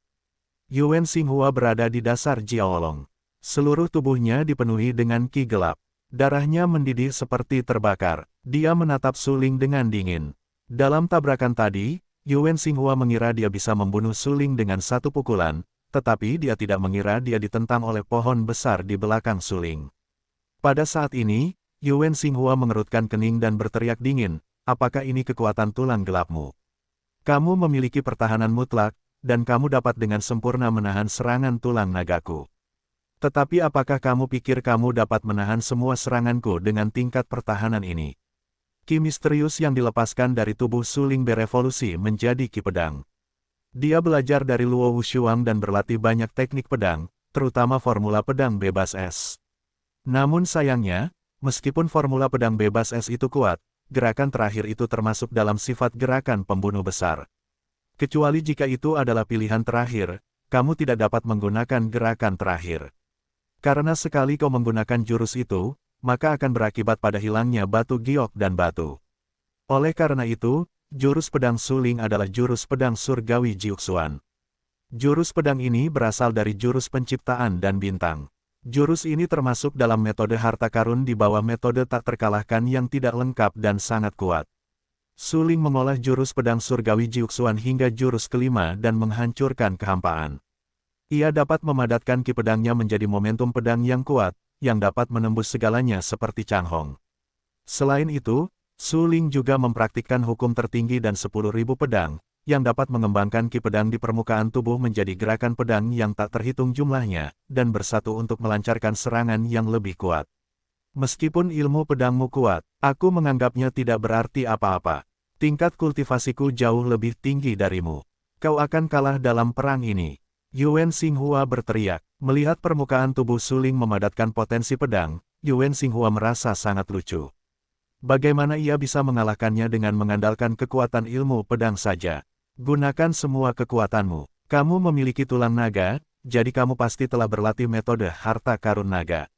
A: Yuan Xinghua berada di dasar Jiaolong. Seluruh tubuhnya dipenuhi dengan ki gelap. Darahnya mendidih seperti terbakar. Dia menatap Su Ling dengan dingin. Dalam tabrakan tadi, Yuan Xinghua mengira dia bisa membunuh Su Ling dengan satu pukulan, tetapi dia tidak mengira dia ditentang oleh pohon besar di belakang Su Ling. Pada saat ini, Yuan Xinghua mengerutkan kening dan berteriak dingin, apakah ini kekuatan tulang gelapmu? Kamu memiliki pertahanan mutlak, dan kamu dapat dengan sempurna menahan serangan tulang nagaku. Tetapi apakah kamu pikir kamu dapat menahan semua seranganku dengan tingkat pertahanan ini? Ki misterius yang dilepaskan dari tubuh Su Ling berevolusi menjadi ki pedang. Dia belajar dari Luo Wushuang dan berlatih banyak teknik pedang, terutama formula pedang bebas es. Namun sayangnya, meskipun formula pedang bebas es itu kuat, gerakan terakhir itu termasuk dalam sifat gerakan pembunuh besar. Kecuali jika itu adalah pilihan terakhir, kamu tidak dapat menggunakan gerakan terakhir. Karena sekali kau menggunakan jurus itu, maka akan berakibat pada hilangnya batu giok dan batu. Oleh karena itu, jurus pedang Su Ling adalah jurus pedang surgawi Jiuxuan. Jurus pedang ini berasal dari jurus penciptaan dan bintang. Jurus ini termasuk dalam metode harta karun di bawah metode tak terkalahkan yang tidak lengkap dan sangat kuat. Su Ling mengolah jurus pedang surgawi Jiuxuan hingga jurus kelima dan menghancurkan kehampaan. Ia dapat memadatkan ki pedangnya menjadi momentum pedang yang kuat, yang dapat menembus segalanya seperti Chang Hong. Selain itu, Su Ling juga mempraktikkan hukum tertinggi dan 10.000 pedang, yang dapat mengembangkan ki pedang di permukaan tubuh menjadi gerakan pedang yang tak terhitung jumlahnya, dan bersatu untuk melancarkan serangan yang lebih kuat. Meskipun ilmu pedangmu kuat, aku menganggapnya tidak berarti apa-apa. Tingkat kultivasiku jauh lebih tinggi darimu. Kau akan kalah dalam perang ini. Yuan Xinghua berteriak. Melihat permukaan tubuh Su Ling memadatkan potensi pedang, Yuan Xinghua merasa sangat lucu. Bagaimana ia bisa mengalahkannya dengan mengandalkan kekuatan ilmu pedang saja? Gunakan semua kekuatanmu. Kamu memiliki tulang naga, jadi kamu pasti telah berlatih metode harta karun naga.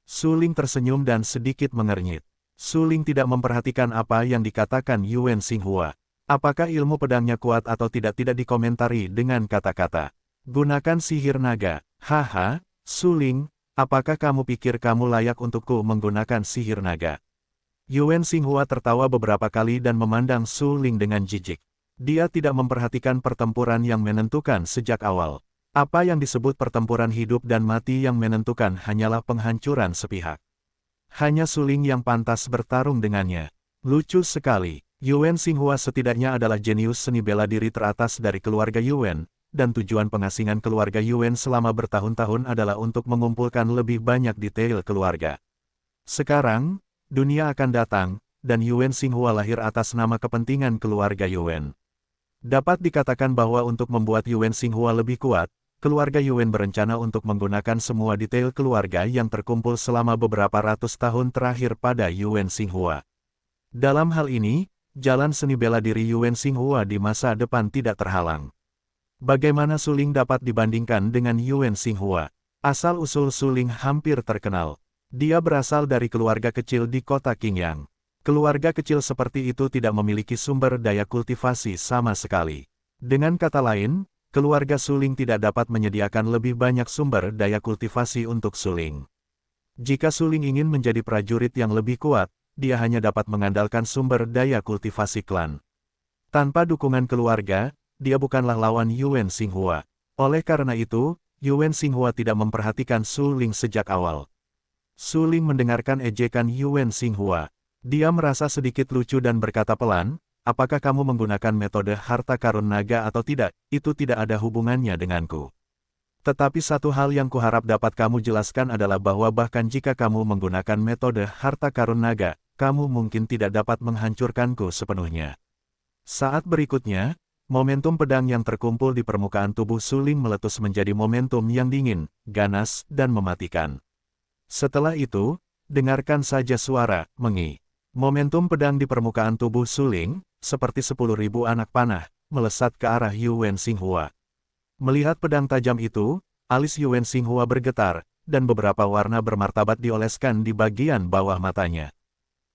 A: Su Ling tersenyum dan sedikit mengernyit. Su Ling tidak memperhatikan apa yang dikatakan Yuan Xinghua. Apakah ilmu pedangnya kuat atau tidak dikomentari dengan kata-kata. Gunakan sihir naga. Haha, Su Ling, apakah kamu pikir kamu layak untukku menggunakan sihir naga? Yuan Xinghua tertawa beberapa kali dan memandang Su Ling dengan jijik. Dia tidak memperhatikan pertempuran yang menentukan sejak awal. Apa yang disebut pertempuran hidup dan mati yang menentukan hanyalah penghancuran sepihak. Hanya Su Ling yang pantas bertarung dengannya. Lucu sekali. Yuan Xinghua setidaknya adalah jenius seni bela diri teratas dari keluarga Yuan, dan tujuan pengasingan keluarga Yuan selama bertahun-tahun adalah untuk mengumpulkan lebih banyak detail keluarga. Sekarang, dunia akan datang, dan Yuan Xinghua lahir atas nama kepentingan keluarga Yuan. Dapat dikatakan bahwa untuk membuat Yuan Xinghua lebih kuat, keluarga Yuan berencana untuk menggunakan semua detail keluarga yang terkumpul selama beberapa ratus tahun terakhir pada Yuan Xinghua. Dalam hal ini, jalan seni bela diri Yuan Xinghua di masa depan tidak terhalang. Bagaimana Su Ling dapat dibandingkan dengan Yuan Xinghua? Asal-usul Su Ling hampir terkenal. Dia berasal dari keluarga kecil di kota Qingyang. Keluarga kecil seperti itu tidak memiliki sumber daya kultivasi sama sekali. Dengan kata lain, keluarga Su Ling tidak dapat menyediakan lebih banyak sumber daya kultivasi untuk Su Ling. Jika Su Ling ingin menjadi prajurit yang lebih kuat, dia hanya dapat mengandalkan sumber daya kultivasi klan. Tanpa dukungan keluarga, dia bukanlah lawan Yuan Xinghua. Oleh karena itu, Yuan Xinghua tidak memperhatikan Su Ling sejak awal. Su Ling mendengarkan ejekan Yuan Xinghua. Dia merasa sedikit lucu dan berkata pelan, apakah kamu menggunakan metode harta karun naga atau tidak, itu tidak ada hubungannya denganku. Tetapi satu hal yang kuharap dapat kamu jelaskan adalah bahwa bahkan jika kamu menggunakan metode harta karun naga, kamu mungkin tidak dapat menghancurkanku sepenuhnya. Saat berikutnya, momentum pedang yang terkumpul di permukaan tubuh Su Ling meletus menjadi momentum yang dingin, ganas, dan mematikan. Setelah itu, dengarkan saja suara, mengi. Momentum pedang di permukaan tubuh Su Ling, seperti 10.000 anak panah, melesat ke arah Yuan Xinghua. Melihat pedang tajam itu, alis Yuan Xinghua bergetar, dan beberapa warna bermartabat dioleskan di bagian bawah matanya.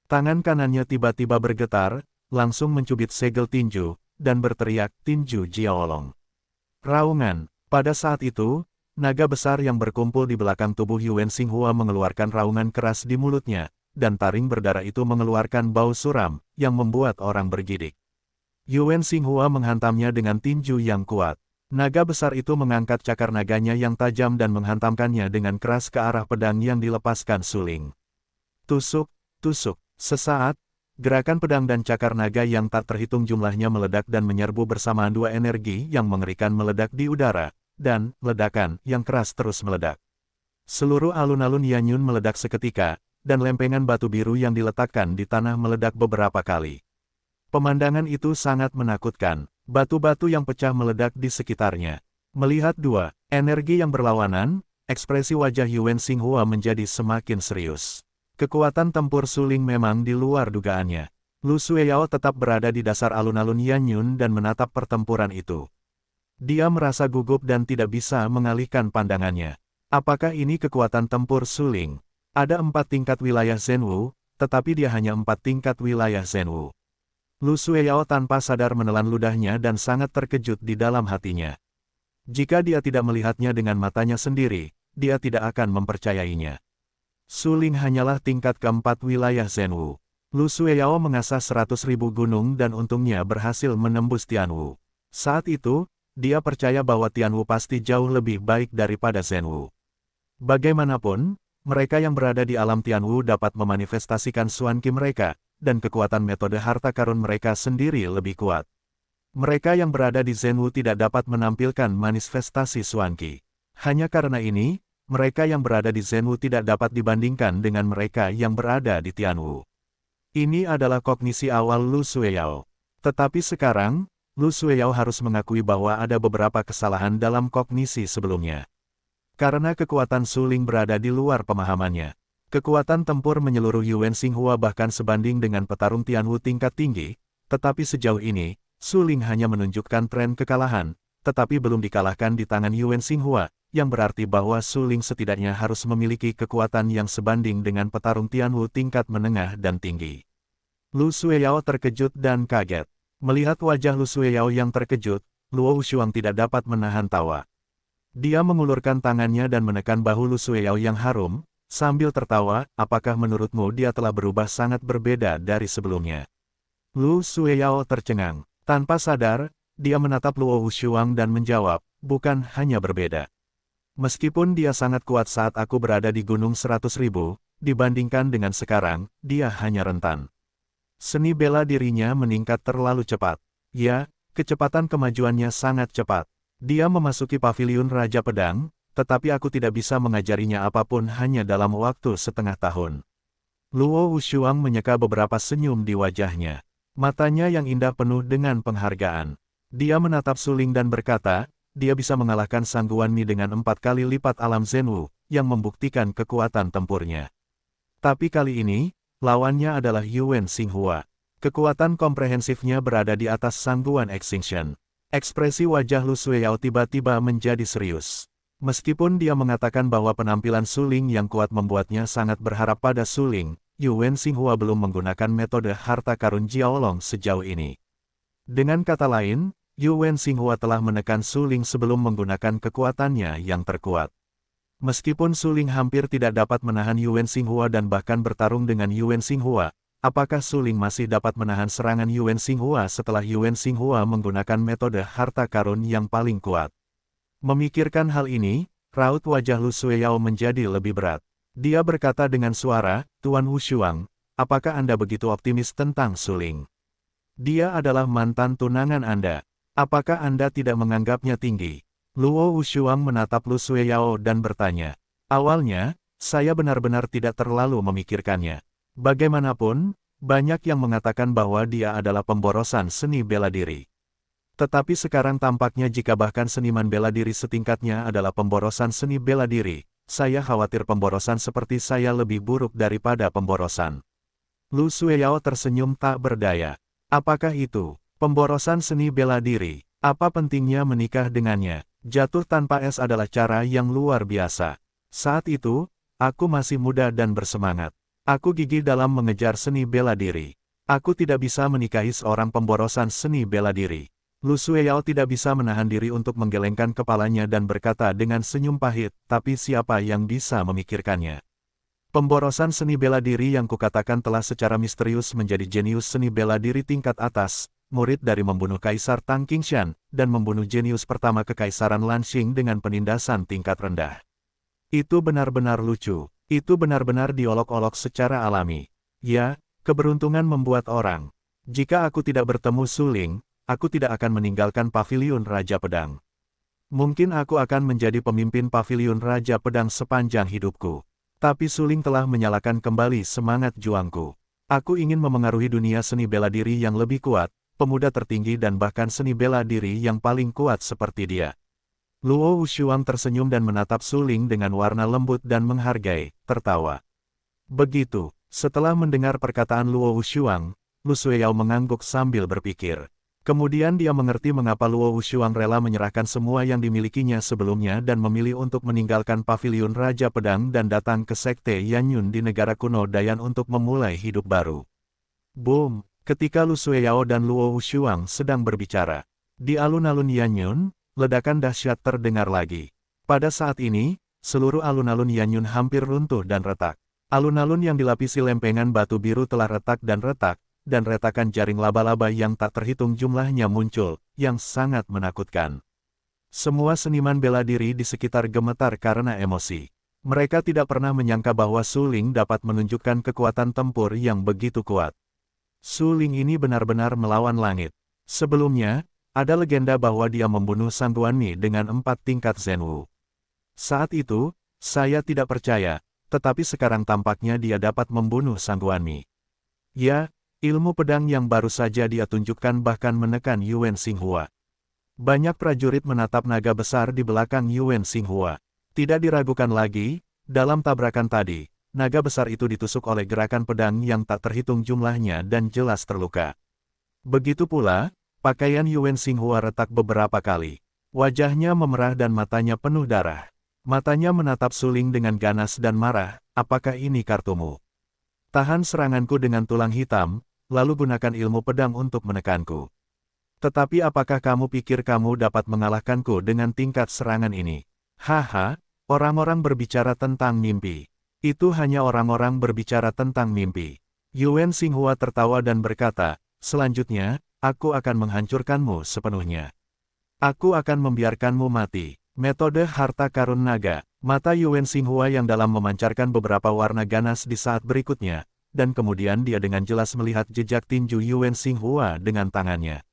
A: Tangan kanannya tiba-tiba bergetar, langsung mencubit segel tinju, dan berteriak, tinju Jiaolong. Raungan. Pada saat itu, naga besar yang berkumpul di belakang tubuh Yuan Xinghua mengeluarkan raungan keras di mulutnya, dan taring berdarah itu mengeluarkan bau suram, yang membuat orang bergidik. Yuan Xinghua menghantamnya dengan tinju yang kuat. Naga besar itu mengangkat cakar naganya yang tajam dan menghantamkannya dengan keras ke arah pedang yang dilepaskan Su Ling. Tusuk, tusuk. Sesaat, gerakan pedang dan cakar naga yang tak terhitung jumlahnya meledak dan menyerbu bersamaan dua energi yang mengerikan meledak di udara, dan ledakan yang keras terus meledak. Seluruh alun-alun Yanyun meledak seketika, dan lempengan batu biru yang diletakkan di tanah meledak beberapa kali. Pemandangan itu sangat menakutkan, batu-batu yang pecah meledak di sekitarnya. Melihat dua energi yang berlawanan, ekspresi wajah Yuan Xinghua menjadi semakin serius. Kekuatan tempur suling memang di luar dugaannya. Lu Sueyao tetap berada di dasar alun-alun Yanyun dan menatap pertempuran itu. Dia merasa gugup dan tidak bisa mengalihkan pandangannya. Apakah ini kekuatan tempur suling? Ada 4 tingkat wilayah Zhenwu, tetapi dia hanya 4 tingkat wilayah Zhenwu. Lu Sueyao tanpa sadar menelan ludahnya dan sangat terkejut di dalam hatinya. Jika dia tidak melihatnya dengan matanya sendiri, dia tidak akan mempercayainya. Suling hanyalah tingkat keempat wilayah Zhenwu. Lu Sueyao mengasah 100.000 gunung dan untungnya berhasil menembus Tianwu. Saat itu, dia percaya bahwa Tianwu pasti jauh lebih baik daripada Zhenwu. Bagaimanapun, mereka yang berada di alam Tianwu dapat memanifestasikan Xuan Qi mereka, dan kekuatan metode harta karun mereka sendiri lebih kuat. Mereka yang berada di Zhenwu tidak dapat menampilkan manifestasi Xuan Qi. Hanya karena ini, mereka yang berada di Zhenwu tidak dapat dibandingkan dengan mereka yang berada di Tianwu. Ini adalah kognisi awal Lu Sueyao. Tetapi sekarang, Lu Sueyao harus mengakui bahwa ada beberapa kesalahan dalam kognisi sebelumnya. Karena kekuatan suling berada di luar pemahamannya. Kekuatan tempur menyeluruh Yuan Xinghua bahkan sebanding dengan petarung Tianwu tingkat tinggi, tetapi sejauh ini, suling hanya menunjukkan tren kekalahan, tetapi belum dikalahkan di tangan Yuan Xinghua, yang berarti bahwa suling setidaknya harus memiliki kekuatan yang sebanding dengan petarung Tianwu tingkat menengah dan tinggi. Lu Sueyao terkejut dan kaget. Melihat wajah Lu Sueyao yang terkejut, Luo Wushuang tidak dapat menahan tawa. Dia mengulurkan tangannya dan menekan bahu Lu Sueyao yang harum, sambil tertawa, apakah menurutmu dia telah berubah sangat berbeda dari sebelumnya? Lu Sueyao tercengang. Tanpa sadar, dia menatap Luo Wushuang dan menjawab, bukan hanya berbeda. Meskipun dia sangat kuat saat aku berada di Gunung 100.000, dibandingkan dengan sekarang, dia hanya rentan. Seni bela dirinya meningkat terlalu cepat. Ya, kecepatan kemajuannya sangat cepat. Dia memasuki paviliun Raja Pedang, tetapi aku tidak bisa mengajarinya apapun hanya dalam waktu setengah tahun. Luo Wushuang menyeka beberapa senyum di wajahnya. Matanya yang indah penuh dengan penghargaan. Dia menatap suling dan berkata, dia bisa mengalahkan Sang Guan Mi dengan 4 kali lipat alam Zhenwu, yang membuktikan kekuatan tempurnya. Tapi kali ini, lawannya adalah Yuan Xinghua. Kekuatan komprehensifnya berada di atas Sang Guan Extinction. Ekspresi wajah Lu Sueyao tiba-tiba menjadi serius. Meskipun dia mengatakan bahwa penampilan suling yang kuat membuatnya sangat berharap pada suling, Yuan Xinghua belum menggunakan metode harta karun Jiaolong sejauh ini. Dengan kata lain, Yuan Xinghua telah menekan suling sebelum menggunakan kekuatannya yang terkuat. Meskipun suling hampir tidak dapat menahan Yuan Xinghua dan bahkan bertarung dengan Yuan Xinghua, apakah suling masih dapat menahan serangan Yuan Xinghua setelah Yuan Xinghua menggunakan metode harta karun yang paling kuat? Memikirkan hal ini, raut wajah Lu Sueyao menjadi lebih berat. Dia berkata dengan suara, Tuan Wushuang, apakah Anda begitu optimis tentang suling? Dia adalah mantan tunangan Anda. Apakah Anda tidak menganggapnya tinggi? Luo Wushuang menatap Lu Sueyao dan bertanya. Awalnya, saya benar-benar tidak terlalu memikirkannya. Bagaimanapun, banyak yang mengatakan bahwa dia adalah pemborosan seni bela diri. Tetapi sekarang tampaknya jika bahkan seniman bela diri setingkatnya adalah pemborosan seni bela diri, saya khawatir pemborosan seperti saya lebih buruk daripada pemborosan. Lu Sueyao tersenyum tak berdaya. Apakah itu? Pemborosan seni bela diri, apa pentingnya menikah dengannya? Jatuh tanpa es adalah cara yang luar biasa. Saat itu, aku masih muda dan bersemangat. Aku gigih dalam mengejar seni bela diri. Aku tidak bisa menikahi seorang pemborosan seni bela diri. Lu Sueyao tidak bisa menahan diri untuk menggelengkan kepalanya dan berkata dengan senyum pahit, tapi siapa yang bisa memikirkannya? Pemborosan seni bela diri yang kukatakan telah secara misterius menjadi jenius seni bela diri tingkat atas, murid dari membunuh Kaisar Tang Qingshan, dan membunuh jenius pertama Kekaisaran Lanxing dengan penindasan tingkat rendah. Itu benar-benar lucu. Itu benar-benar diolok-olok secara alami. Ya, keberuntungan membuat orang. Jika aku tidak bertemu Suling, aku tidak akan meninggalkan Paviliun Raja Pedang. Mungkin aku akan menjadi pemimpin Paviliun Raja Pedang sepanjang hidupku. Tapi Suling telah menyalakan kembali semangat juangku. Aku ingin memengaruhi dunia seni bela diri yang lebih kuat, pemuda tertinggi dan bahkan seni bela diri yang paling kuat seperti dia. Luo Wushuang tersenyum dan menatap Suling dengan warna lembut dan menghargai, tertawa. Begitu, setelah mendengar perkataan Luo Wushuang, Lu Sueyao mengangguk sambil berpikir. Kemudian dia mengerti mengapa Luo Wushuang rela menyerahkan semua yang dimilikinya sebelumnya dan memilih untuk meninggalkan Paviliun Raja Pedang dan datang ke Sekte Yanyun di negara kuno Dayan untuk memulai hidup baru. Boom! Ketika Lu Sueyao dan Luo Wushuang sedang berbicara, di alun-alun Yanyun, ledakan dahsyat terdengar lagi. Pada saat ini, seluruh alun-alun Yanyun hampir runtuh dan retak. Alun-alun yang dilapisi lempengan batu biru telah retak, dan retakan jaring laba-laba yang tak terhitung jumlahnya muncul, yang sangat menakutkan. Semua seniman bela diri di sekitar gemetar karena emosi. Mereka tidak pernah menyangka bahwa Suling dapat menunjukkan kekuatan tempur yang begitu kuat. Suling ini benar-benar melawan langit. Sebelumnya, ada legenda bahwa dia membunuh Sang Guanmi dengan 4 tingkat Zenwu. Saat itu, saya tidak percaya, tetapi sekarang tampaknya dia dapat membunuh Sang Guanmi. Ya, ilmu pedang yang baru saja dia tunjukkan bahkan menekan Yuan Xinghua. Banyak prajurit menatap naga besar di belakang Yuan Xinghua. Tidak diragukan lagi, dalam tabrakan tadi, naga besar itu ditusuk oleh gerakan pedang yang tak terhitung jumlahnya dan jelas terluka. Begitu pula, pakaian Yuan Xinghua retak beberapa kali. Wajahnya memerah dan matanya penuh darah. Matanya menatap Suling dengan ganas dan marah, apakah ini kartumu? Tahan seranganku dengan tulang hitam, lalu gunakan ilmu pedang untuk menekanku. Tetapi apakah kamu pikir kamu dapat mengalahkanku dengan tingkat serangan ini? Haha, orang-orang berbicara tentang mimpi. Itu hanya orang-orang berbicara tentang mimpi. Yuan Xinghua tertawa dan berkata, selanjutnya, aku akan menghancurkanmu sepenuhnya. Aku akan membiarkanmu mati. Metode harta karun naga. Mata Yuan Xinghua yang dalam memancarkan beberapa warna ganas di saat berikutnya, dan kemudian dia dengan jelas melihat jejak tinju Yuan Xinghua dengan tangannya.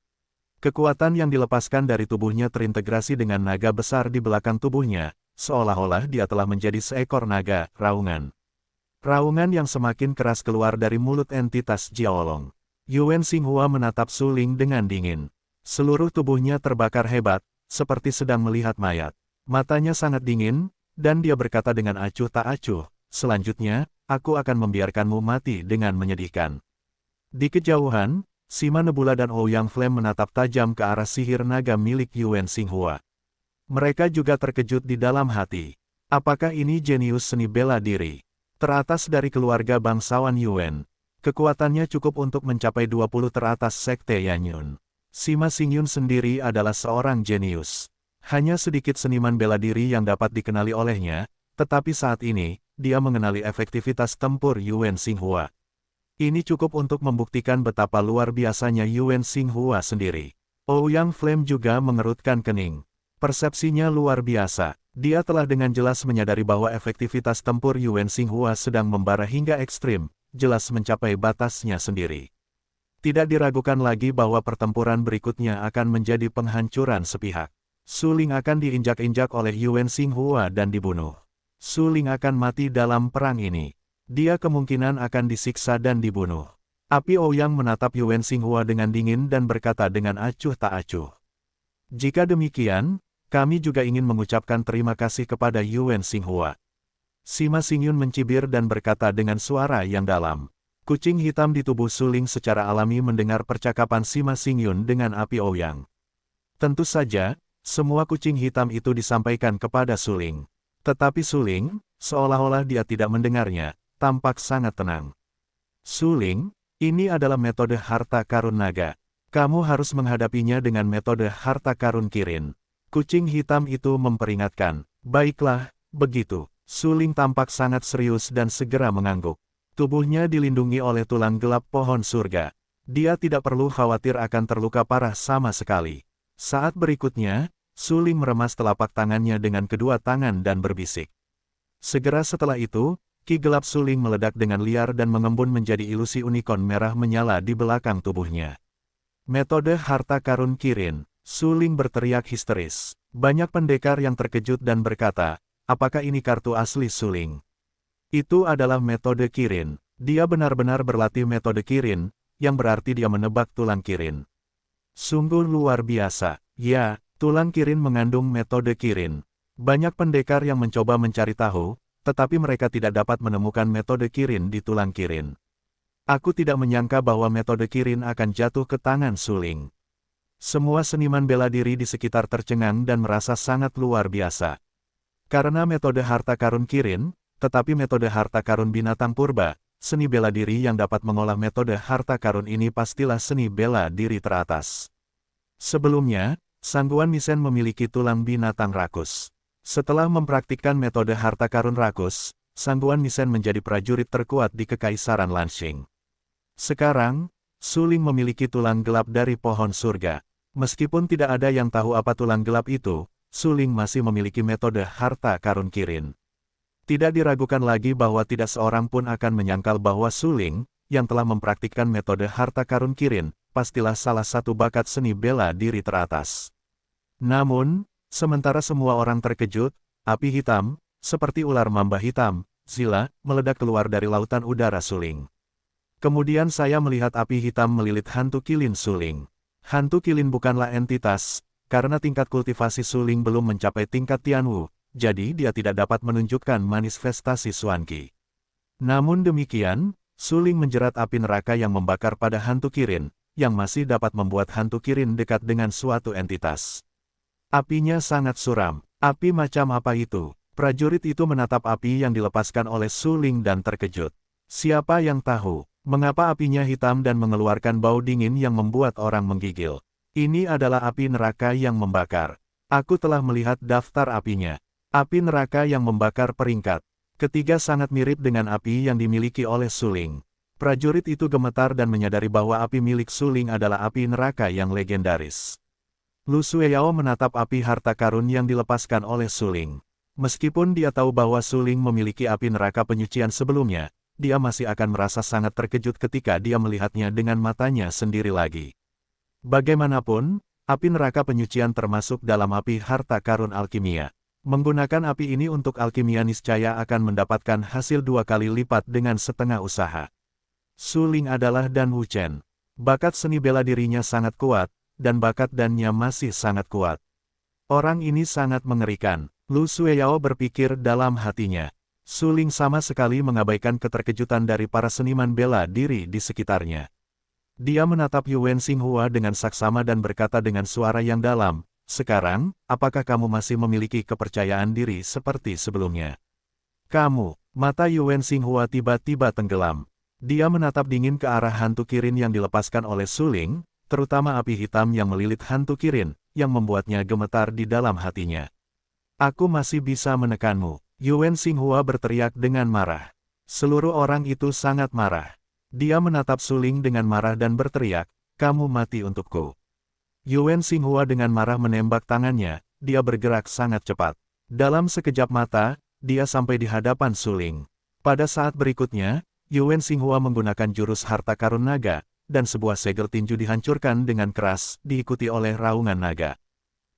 A: Kekuatan yang dilepaskan dari tubuhnya terintegrasi dengan naga besar di belakang tubuhnya, seolah-olah dia telah menjadi seekor naga, raungan. Raungan yang semakin keras keluar dari mulut entitas Jiaolong. Yuan Xinghua menatap Suling dengan dingin. Seluruh tubuhnya terbakar hebat, seperti sedang melihat mayat. Matanya sangat dingin, dan dia berkata dengan acuh tak acuh, selanjutnya, aku akan membiarkanmu mati dengan menyedihkan. Di kejauhan, Sima Nebula dan Ouyang Flame menatap tajam ke arah sihir naga milik Yuan Xinghua. Mereka juga terkejut di dalam hati. Apakah ini jenius seni bela diri? Teratas dari keluarga bangsawan Yuan. Kekuatannya cukup untuk mencapai 20 teratas Sekte Yanyun. Sima Xingyun sendiri adalah seorang jenius. Hanya sedikit seniman bela diri yang dapat dikenali olehnya, tetapi saat ini, dia mengenali efektivitas tempur Yuan Xinghua. Ini cukup untuk membuktikan betapa luar biasanya Yuan Xinghua sendiri. Ouyang Flame juga mengerutkan kening. Persepsinya luar biasa. Dia telah dengan jelas menyadari bahwa efektivitas tempur Yuan Xinghua sedang membara hingga ekstrim, jelas mencapai batasnya sendiri. Tidak diragukan lagi bahwa pertempuran berikutnya akan menjadi penghancuran sepihak. Suling akan diinjak-injak oleh Yuan Xinghua dan dibunuh. Suling akan mati dalam perang ini. Dia kemungkinan akan disiksa dan dibunuh. Api Ouyang menatap Yuan Xinghua dengan dingin dan berkata dengan acuh tak acuh. Jika demikian, kami juga ingin mengucapkan terima kasih kepada Yuan Xinghua. Sima Xingyun mencibir dan berkata dengan suara yang dalam. Kucing hitam di tubuh Suling secara alami mendengar percakapan Sima Xingyun dengan api Ouyang. Tentu saja, semua kucing hitam itu disampaikan kepada Suling. Tetapi Suling, seolah-olah dia tidak mendengarnya, tampak sangat tenang. Suling, ini adalah metode harta karun naga. Kamu harus menghadapinya dengan metode harta karun kirin. Kucing hitam itu memperingatkan. Baiklah, begitu. Suling tampak sangat serius dan segera mengangguk. Tubuhnya dilindungi oleh tulang gelap pohon surga. Dia tidak perlu khawatir akan terluka parah sama sekali. Saat berikutnya, Suling meremas telapak tangannya dengan kedua tangan dan berbisik. Segera setelah itu, Ki gelap Suling meledak dengan liar dan mengembun menjadi ilusi unicorn merah menyala di belakang tubuhnya. Metode harta karun Kirin, Suling berteriak histeris. Banyak pendekar yang terkejut dan berkata, apakah ini kartu asli Suling? Itu adalah metode Kirin. Dia benar-benar berlatih metode Kirin, yang berarti dia menebak tulang Kirin. Sungguh luar biasa. Ya, tulang Kirin mengandung metode Kirin. Banyak pendekar yang mencoba mencari tahu, tetapi mereka tidak dapat menemukan metode Kirin di tulang Kirin. Aku tidak menyangka bahwa metode Kirin akan jatuh ke tangan Suling. Semua seniman bela diri di sekitar tercengang dan merasa sangat luar biasa. Karena metode harta karun Kirin, tetapi metode harta karun binatang purba, seni bela diri yang dapat mengolah metode harta karun ini pastilah seni bela diri teratas. Sebelumnya, Sangguan Misen memiliki tulang binatang rakus. Setelah mempraktikkan metode harta karun rakus, Sangguan Misen menjadi prajurit terkuat di Kekaisaran Lanxing. Sekarang, Suling memiliki tulang gelap dari pohon surga. Meskipun tidak ada yang tahu apa tulang gelap itu, Suling masih memiliki metode harta karun Kirin. Tidak diragukan lagi bahwa tidak seorang pun akan menyangkal bahwa Suling, yang telah mempraktikkan metode harta karun Kirin, pastilah salah satu bakat seni bela diri teratas. Namun, sementara semua orang terkejut, api hitam, seperti ular mamba hitam, Zila, meledak keluar dari lautan udara Suling. Kemudian saya melihat api hitam melilit hantu kilin Suling. Hantu kilin bukanlah entitas, karena tingkat kultivasi Suling belum mencapai tingkat Tianwu, jadi dia tidak dapat menunjukkan manifestasi Xuanqi. Namun demikian, Suling menjerat api neraka yang membakar pada hantu Kirin, yang masih dapat membuat hantu Kirin dekat dengan suatu entitas. Apinya sangat suram. Api macam apa itu? Prajurit itu menatap api yang dilepaskan oleh Suling dan terkejut. Siapa yang tahu, mengapa apinya hitam dan mengeluarkan bau dingin yang membuat orang menggigil? Ini adalah api neraka yang membakar. Aku telah melihat daftar apinya. Api neraka yang membakar peringkat ketiga sangat mirip dengan api yang dimiliki oleh Suling. Prajurit itu gemetar dan menyadari bahwa api milik Suling adalah api neraka yang legendaris. Lu Sueyao menatap api harta karun yang dilepaskan oleh Suling. Meskipun dia tahu bahwa Suling memiliki api neraka penyucian sebelumnya, dia masih akan merasa sangat terkejut ketika dia melihatnya dengan matanya sendiri lagi. Bagaimanapun, api neraka penyucian termasuk dalam api harta karun alkimia. Menggunakan api ini untuk alkimia niscaya akan mendapatkan hasil 2 kali lipat dengan setengah usaha. Suling adalah Dan Wuchen. Bakat seni bela dirinya sangat kuat, dan bakat dannya masih sangat kuat. Orang ini sangat mengerikan. Lu Sueyao berpikir dalam hatinya. Suling sama sekali mengabaikan keterkejutan dari para seniman bela diri di sekitarnya. Dia menatap Yuan Xinghua dengan saksama dan berkata dengan suara yang dalam, sekarang, apakah kamu masih memiliki kepercayaan diri seperti sebelumnya? Kamu, mata Yuan Xinghua tiba-tiba tenggelam. Dia menatap dingin ke arah hantu Kirin yang dilepaskan oleh Suling, terutama api hitam yang melilit hantu Kirin, yang membuatnya gemetar di dalam hatinya. Aku masih bisa menekanmu. Yuan Xinghua berteriak dengan marah. Seluruh orang itu sangat marah. Dia menatap Suling dengan marah dan berteriak, kamu mati untukku. Yuan Xinghua dengan marah menembak tangannya, dia bergerak sangat cepat. Dalam sekejap mata, dia sampai di hadapan Suling. Pada saat berikutnya, Yuan Xinghua menggunakan jurus harta karun naga, dan sebuah segel tinju dihancurkan dengan keras, diikuti oleh raungan naga.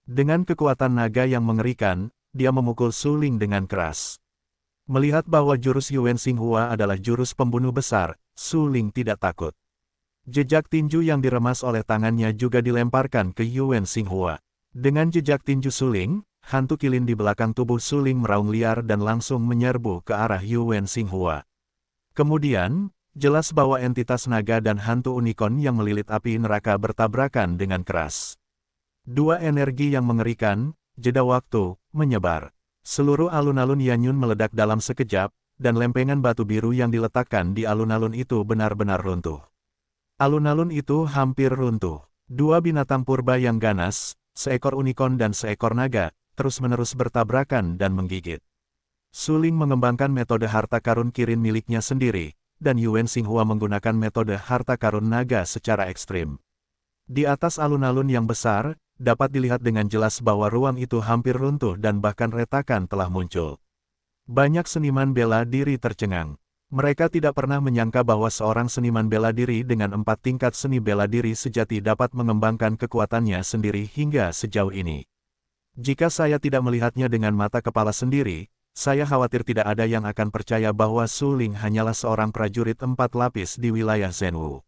A: Dengan kekuatan naga yang mengerikan, dia memukul Suling dengan keras. Melihat bahwa jurus Yuan Xinghua adalah jurus pembunuh besar, Suling tidak takut. Jejak tinju yang diremas oleh tangannya juga dilemparkan ke Yuan Xinghua. Dengan jejak tinju Suling, hantu kilin di belakang tubuh Suling meraung liar dan langsung menyerbu ke arah Yuan Xinghua. Kemudian, jelas bahwa entitas naga dan hantu unicorn yang melilit api neraka bertabrakan dengan keras. Dua energi yang mengerikan, jeda waktu, menyebar. Seluruh alun-alun Yanyun meledak dalam sekejap, dan lempengan batu biru yang diletakkan di alun-alun itu benar-benar runtuh. Alun-alun itu hampir runtuh. Dua binatang purba yang ganas, seekor unicorn dan seekor naga, terus-menerus bertabrakan dan menggigit. Suling mengembangkan metode harta karun Kirin miliknya sendiri, dan Yuan Xinghua menggunakan metode harta karun naga secara ekstrim. Di atas alun-alun yang besar, dapat dilihat dengan jelas bahwa ruang itu hampir runtuh dan bahkan retakan telah muncul. Banyak seniman bela diri tercengang. Mereka tidak pernah menyangka bahwa seorang seniman bela diri dengan 4 tingkat seni bela diri sejati dapat mengembangkan kekuatannya sendiri hingga sejauh ini. Jika saya tidak melihatnya dengan mata kepala sendiri, saya khawatir tidak ada yang akan percaya bahwa Su Ling hanyalah seorang prajurit 4 lapis di wilayah Zhenwu.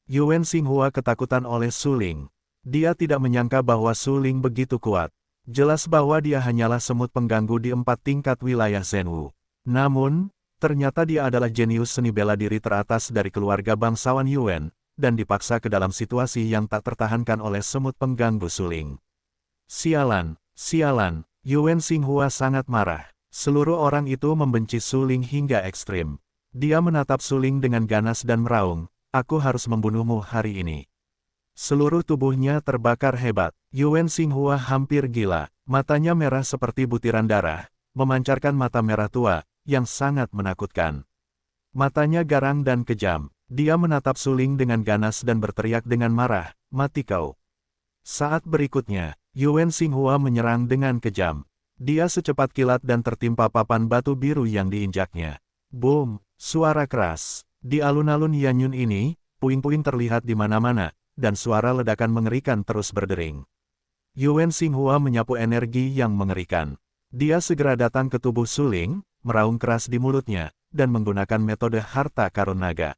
A: Yuan Xinghua ketakutan oleh Su Ling. Dia tidak menyangka bahwa Su Ling begitu kuat. Jelas bahwa dia hanyalah semut pengganggu di 4 tingkat wilayah Zhenwu. Namun, ternyata dia adalah jenius seni bela diri teratas dari keluarga bangsawan Yuan, dan dipaksa ke dalam situasi yang tak tertahankan oleh semut pengganggu Su Ling. Sialan, sialan, Yuan Xinghua sangat marah. Seluruh orang itu membenci Su Ling hingga ekstrim. Dia menatap Su Ling dengan ganas dan meraung, "Aku harus membunuhmu hari ini." Seluruh tubuhnya terbakar hebat. Yuan Xinghua hampir gila. Matanya merah seperti butiran darah, memancarkan mata merah tua, yang sangat menakutkan. Matanya garang dan kejam. Dia menatap Su Ling dengan ganas dan berteriak dengan marah, "Mati kau!" Saat berikutnya, Yuan Xinghua menyerang dengan kejam. Dia secepat kilat dan tertimpa papan batu biru yang diinjaknya. Boom! Suara keras. Di alun-alun Yanyun ini, puing-puing terlihat di mana-mana, dan suara ledakan mengerikan terus berdering. Yuan Xinghua menyapu energi yang mengerikan. Dia segera datang ke tubuh Su Ling, meraung keras di mulutnya, dan menggunakan metode harta karun naga.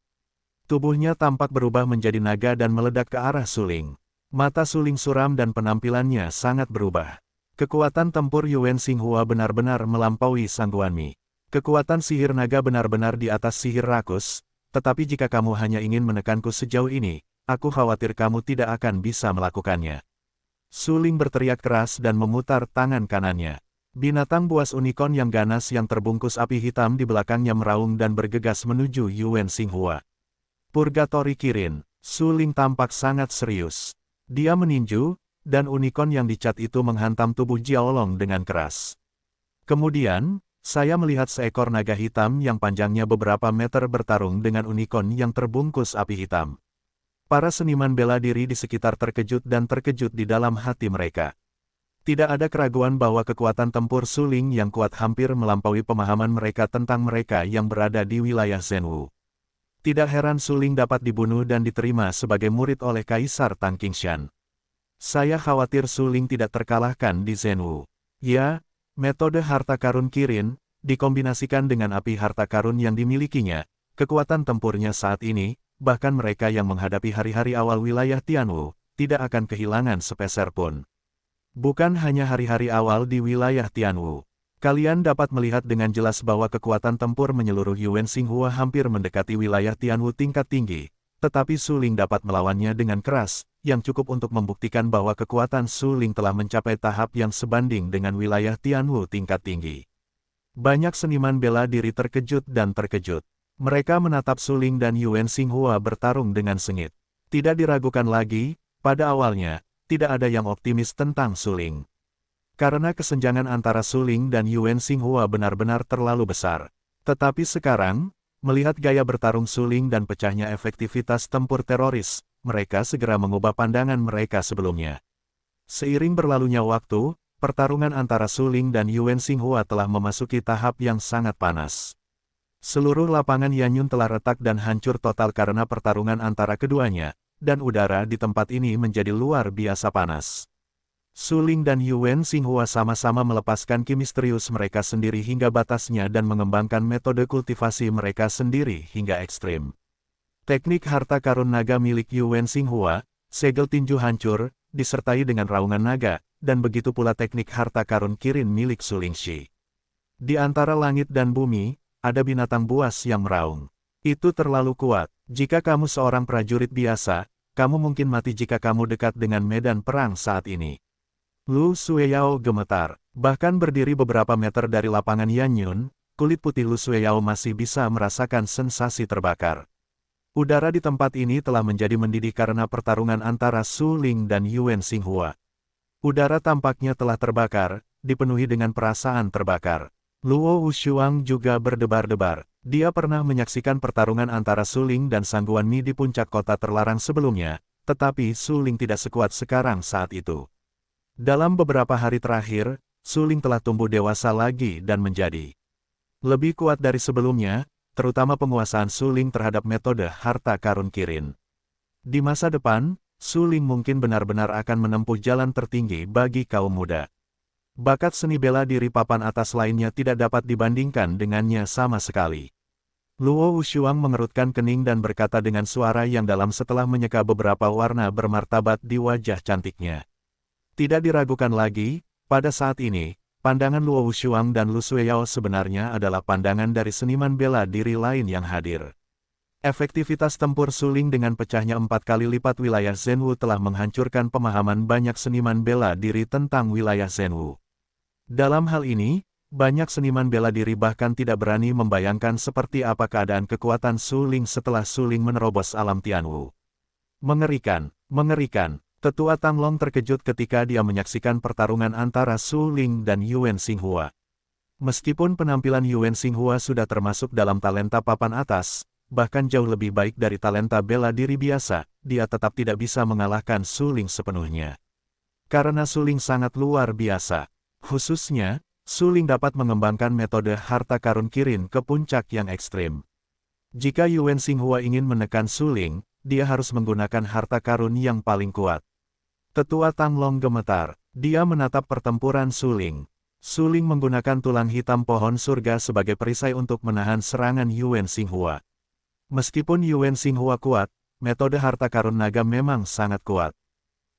A: Tubuhnya tampak berubah menjadi naga dan meledak ke arah Su Ling. Mata Su Ling suram dan penampilannya sangat berubah. Kekuatan tempur Yuan Xinghua benar-benar melampaui sangguanmi. Kekuatan sihir naga benar-benar di atas sihir rakus, tetapi jika kamu hanya ingin menekanku sejauh ini, aku khawatir kamu tidak akan bisa melakukannya. Su Ling berteriak keras dan memutar tangan kanannya. Binatang buas unicorn yang ganas yang terbungkus api hitam di belakangnya meraung dan bergegas menuju Yuan Xinghua. Purgatory Kirin, Su Ling tampak sangat serius. Dia meninju, dan unicorn yang dicat itu menghantam tubuh Jiaolong dengan keras. Kemudian, saya melihat seekor naga hitam yang panjangnya beberapa meter bertarung dengan unicorn yang terbungkus api hitam. Para seniman bela diri di sekitar terkejut dan terkejut di dalam hati mereka. Tidak ada keraguan bahwa kekuatan tempur Su Ling yang kuat hampir melampaui pemahaman mereka tentang mereka yang berada di wilayah Zhenwu. Tidak heran Su Ling dapat dibunuh dan diterima sebagai murid oleh Kaisar Tang Qingshan. Saya khawatir Su Ling tidak terkalahkan di Zhenwu. Ya, metode harta karun Kirin, dikombinasikan dengan api harta karun yang dimilikinya, kekuatan tempurnya saat ini, bahkan mereka yang menghadapi hari-hari awal wilayah Tianwu, tidak akan kehilangan sepeser pun. Bukan hanya hari-hari awal di wilayah Tianwu. Kalian dapat melihat dengan jelas bahwa kekuatan tempur menyeluruh Yuan Xinghua hampir mendekati wilayah Tianwu tingkat tinggi, tetapi Su Ling dapat melawannya dengan keras, yang cukup untuk membuktikan bahwa kekuatan Su Ling telah mencapai tahap yang sebanding dengan wilayah Tianwu tingkat tinggi. Banyak seniman bela diri terkejut dan terkejut. Mereka menatap Su Ling dan Yuan Xinghua bertarung dengan sengit. Tidak diragukan lagi, pada awalnya, tidak ada yang optimis tentang Su Ling. Karena kesenjangan antara Su Ling dan Yuan Xinghua benar-benar terlalu besar. Tetapi sekarang, melihat gaya bertarung Su Ling dan pecahnya efektivitas tempur teroris, mereka segera mengubah pandangan mereka sebelumnya. Seiring berlalunya waktu, pertarungan antara Su Ling dan Yuan Xinghua telah memasuki tahap yang sangat panas. Seluruh lapangan Yanyun telah retak dan hancur total karena pertarungan antara keduanya, dan udara di tempat ini menjadi luar biasa panas. Su Ling dan Yuan Xinghua sama-sama melepaskan ki misterius mereka sendiri hingga batasnya dan mengembangkan metode kultivasi mereka sendiri hingga ekstrim. Teknik harta karun naga milik Yuan Xinghua, segel tinju hancur, disertai dengan raungan naga, dan begitu pula teknik harta karun Kirin milik Su Lingxi. Di antara langit dan bumi, ada binatang buas yang meraung. Itu terlalu kuat. Jika kamu seorang prajurit biasa, kamu mungkin mati jika kamu dekat dengan medan perang saat ini. Lu Sueyao gemetar. Bahkan berdiri beberapa meter dari lapangan Yanyun, kulit putih Lu Sueyao masih bisa merasakan sensasi terbakar. Udara di tempat ini telah menjadi mendidih karena pertarungan antara Su Ling dan Yuan Xinghua. Udara tampaknya telah terbakar, dipenuhi dengan perasaan terbakar. Luo Wushuang juga berdebar-debar. Dia pernah menyaksikan pertarungan antara Su Ling dan Sang Guanmi di puncak kota terlarang sebelumnya, tetapi Su Ling tidak sekuat sekarang saat itu. Dalam beberapa hari terakhir, Su Ling telah tumbuh dewasa lagi dan menjadi Lebih kuat dari sebelumnya, terutama penguasaan Su Ling terhadap metode harta karun Kirin. Di masa depan, Su Ling mungkin benar-benar akan menempuh jalan tertinggi bagi kaum muda. Bakat seni bela diri papan atas lainnya tidak dapat dibandingkan dengannya sama sekali. Luo Wushuang mengerutkan kening dan berkata dengan suara yang dalam setelah menyeka beberapa warna bermartabat di wajah cantiknya. Tidak diragukan lagi, pada saat ini, pandangan Luo Wushuang dan Lu Sueyao sebenarnya adalah pandangan dari seniman bela diri lain yang hadir. Efektivitas tempur Su Ling dengan pecahnya 4 kali lipat wilayah Zhenwu telah menghancurkan pemahaman banyak seniman bela diri tentang wilayah Zhenwu. Dalam hal ini, banyak seniman bela diri bahkan tidak berani membayangkan seperti apa keadaan kekuatan Su Ling setelah Su Ling menerobos alam Tianwu. Mengerikan, mengerikan. Tetua Tang Long terkejut ketika dia menyaksikan pertarungan antara Su Ling dan Yuan Xinghua. Meskipun penampilan Yuan Xinghua sudah termasuk dalam talenta papan atas, bahkan jauh lebih baik dari talenta bela diri biasa, dia tetap tidak bisa mengalahkan Su Ling sepenuhnya. Karena Su Ling sangat luar biasa. Khususnya, Su Ling dapat mengembangkan metode harta karun Kirin ke puncak yang ekstrim. Jika Yuan Xinghua ingin menekan Su Ling, dia harus menggunakan harta karun yang paling kuat. Tetua Tang Long gemetar. Dia menatap pertempuran Su Ling. Su Ling menggunakan tulang hitam pohon surga sebagai perisai untuk menahan serangan Yuan Xinghua. Meskipun Yuan Xinghua kuat, metode harta karun naga memang sangat kuat.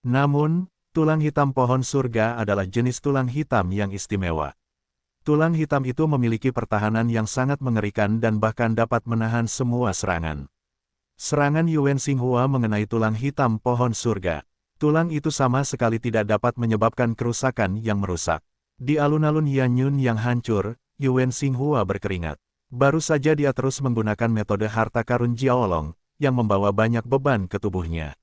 A: Namun, tulang hitam pohon surga adalah jenis tulang hitam yang istimewa. Tulang hitam itu memiliki pertahanan yang sangat mengerikan dan bahkan dapat menahan semua serangan. Serangan Yuan Xinghua mengenai tulang hitam pohon surga. Tulang itu sama sekali tidak dapat menyebabkan kerusakan yang merusak. Di alun-alun Yanyun yang hancur, Yuan Xinghua berkeringat. Baru saja dia terus menggunakan metode harta karun Jiaolong, yang membawa banyak beban ke tubuhnya.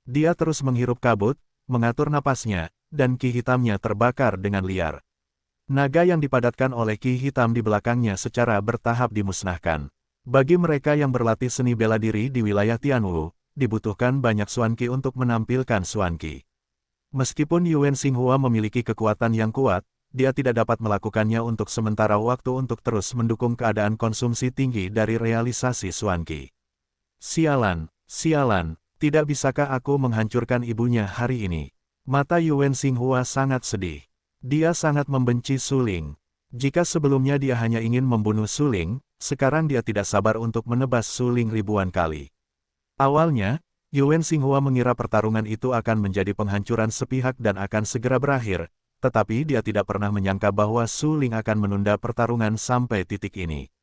A: Dia terus menghirup kabut, mengatur napasnya, dan ki hitamnya terbakar dengan liar. Naga yang dipadatkan oleh ki hitam di belakangnya secara bertahap dimusnahkan. Bagi mereka yang berlatih seni bela diri di wilayah Tianwu, dibutuhkan banyak Xuanqi untuk menampilkan Xuanqi. Meskipun Yuan Xinghua memiliki kekuatan yang kuat, dia tidak dapat melakukannya untuk sementara waktu untuk terus mendukung keadaan konsumsi tinggi dari realisasi Xuanqi. Sialan, sialan, tidak bisakah aku menghancurkan ibunya hari ini? Mata Yuan Xinghua sangat sedih. Dia sangat membenci Su Ling. Jika sebelumnya dia hanya ingin membunuh Su Ling, sekarang dia tidak sabar untuk menebas Su Ling ribuan kali. Awalnya, Yuan Xinghua mengira pertarungan itu akan menjadi penghancuran sepihak dan akan segera berakhir, tetapi dia tidak pernah menyangka bahwa Su Ling akan menunda pertarungan sampai titik ini.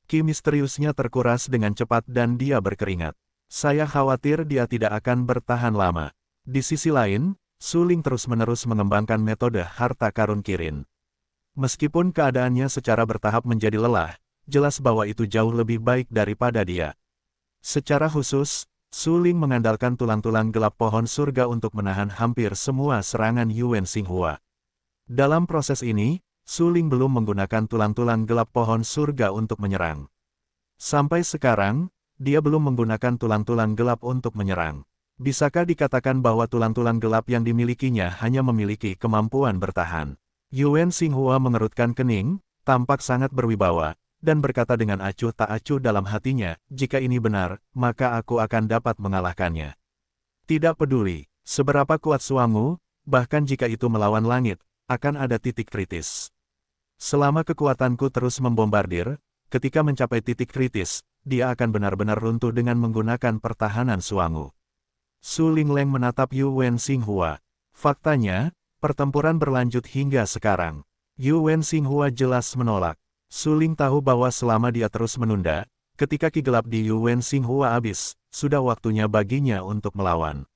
A: Ki misteriusnya terkuras dengan cepat dan dia berkeringat. Saya khawatir dia tidak akan bertahan lama. Di sisi lain, Su Ling terus-menerus mengembangkan metode harta karun Kirin. Meskipun keadaannya secara bertahap menjadi lelah, jelas bahwa itu jauh lebih baik daripada dia. Secara khusus, Su Ling mengandalkan tulang-tulang gelap pohon surga untuk menahan hampir semua serangan Yuan Xinghua. Dalam proses ini, Su Ling belum menggunakan tulang-tulang gelap pohon surga untuk menyerang. Sampai sekarang, dia belum menggunakan tulang-tulang gelap untuk menyerang. Bisakah dikatakan bahwa tulang-tulang gelap yang dimilikinya hanya memiliki kemampuan bertahan? Yuan Xinghua mengerutkan kening, tampak sangat berwibawa, dan berkata dengan acuh tak acuh dalam hatinya, jika ini benar, maka aku akan dapat mengalahkannya. Tidak peduli, seberapa kuat Suangu, bahkan jika itu melawan langit, akan ada titik kritis. Selama kekuatanku terus membombardir, ketika mencapai titik kritis, dia akan benar-benar runtuh dengan menggunakan pertahanan Suangu. Su Lingleng menatap Yuan Xinghua. Faktanya, pertempuran berlanjut hingga sekarang. Yuan Xinghua jelas menolak. Su Ling tahu bahwa selama dia terus menunda, ketika ki gelap di Yuan Xinghua habis, sudah waktunya baginya untuk melawan.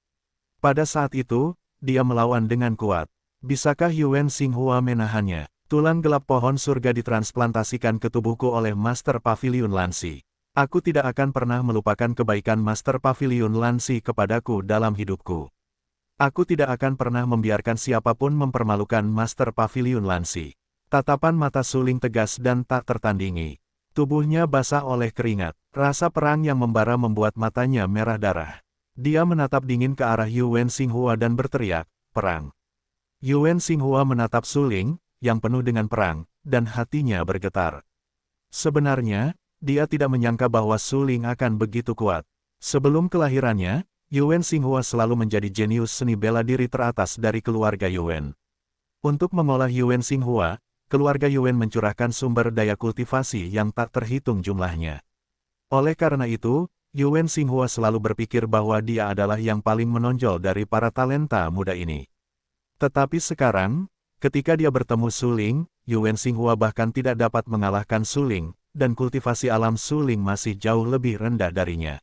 A: Pada saat itu, dia melawan dengan kuat. Bisakah Yuan Xinghua menahannya? Tulang gelap pohon surga ditransplantasikan ke tubuhku oleh Master Pavilion Lansi. Aku tidak akan pernah melupakan kebaikan Master Pavilion Lansi kepadaku dalam hidupku. Aku tidak akan pernah membiarkan siapapun mempermalukan Master Pavilion Lansi. Tatapan mata Su Ling tegas dan tak tertandingi. Tubuhnya basah oleh keringat. Rasa perang yang membara membuat matanya merah darah. Dia menatap dingin ke arah Yuan Xinghua dan berteriak, "Perang!" Yuan Xinghua menatap Su Ling, yang penuh dengan perang, dan hatinya bergetar. Sebenarnya, dia tidak menyangka bahwa Su Ling akan begitu kuat. Sebelum kelahirannya, Yuan Xinghua selalu menjadi jenius seni bela diri teratas dari keluarga Yuan. Untuk mengolah Yuan Xinghua, keluarga Yuan mencurahkan sumber daya kultivasi yang tak terhitung jumlahnya. Oleh karena itu, Yuan Xinghua selalu berpikir bahwa dia adalah yang paling menonjol dari para talenta muda ini. Tetapi sekarang, ketika dia bertemu Su Ling, Yuan Xinghua bahkan tidak dapat mengalahkan Su Ling, dan kultivasi alam Su Ling masih jauh lebih rendah darinya.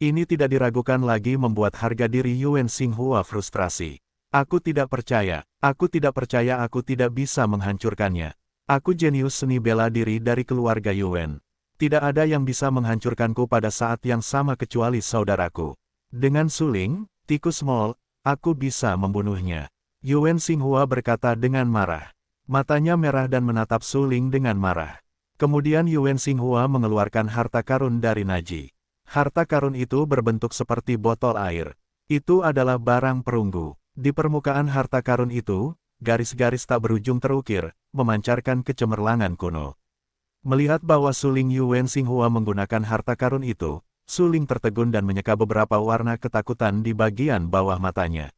A: Ini tidak diragukan lagi membuat harga diri Yuan Xinghua frustrasi. Aku tidak percaya, aku tidak bisa menghancurkannya. Aku jenius seni bela diri dari keluarga Yuan. Tidak ada yang bisa menghancurkanku pada saat yang sama kecuali saudaraku. Dengan Su Ling, tikus Mol, aku bisa membunuhnya. Yuan Xinghua berkata dengan marah. Matanya merah dan menatap Su Ling dengan marah. Kemudian Yuan Xinghua mengeluarkan harta karun dari Naji. Harta karun itu berbentuk seperti botol air. Itu adalah barang perunggu. Di permukaan harta karun itu, garis-garis tak berujung terukir, memancarkan kecemerlangan kuno. Melihat bahwa Su Ling Yuan Xinghua menggunakan harta karun itu, Su Ling tertegun dan menyeka beberapa warna ketakutan di bagian bawah matanya.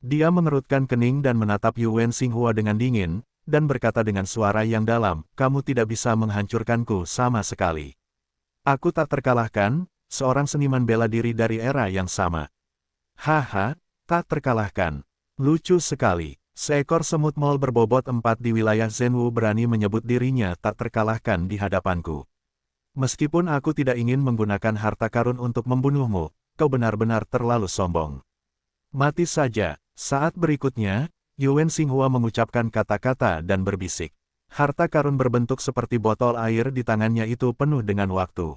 A: Dia mengerutkan kening dan menatap Yuan Xinghua dengan dingin, dan berkata dengan suara yang dalam, "Kamu tidak bisa menghancurkanku sama sekali. Aku tak terkalahkan, seorang seniman bela diri dari era yang sama." "Haha, tak terkalahkan. Lucu sekali." Seekor semut mol berbobot 4 di wilayah Zhenwu berani menyebut dirinya tak terkalahkan di hadapanku. Meskipun aku tidak ingin menggunakan harta karun untuk membunuhmu, kau benar-benar terlalu sombong. Mati saja. Saat berikutnya, Yuan Xinghua mengucapkan kata-kata dan berbisik. Harta karun berbentuk seperti botol air di tangannya itu penuh dengan waktu.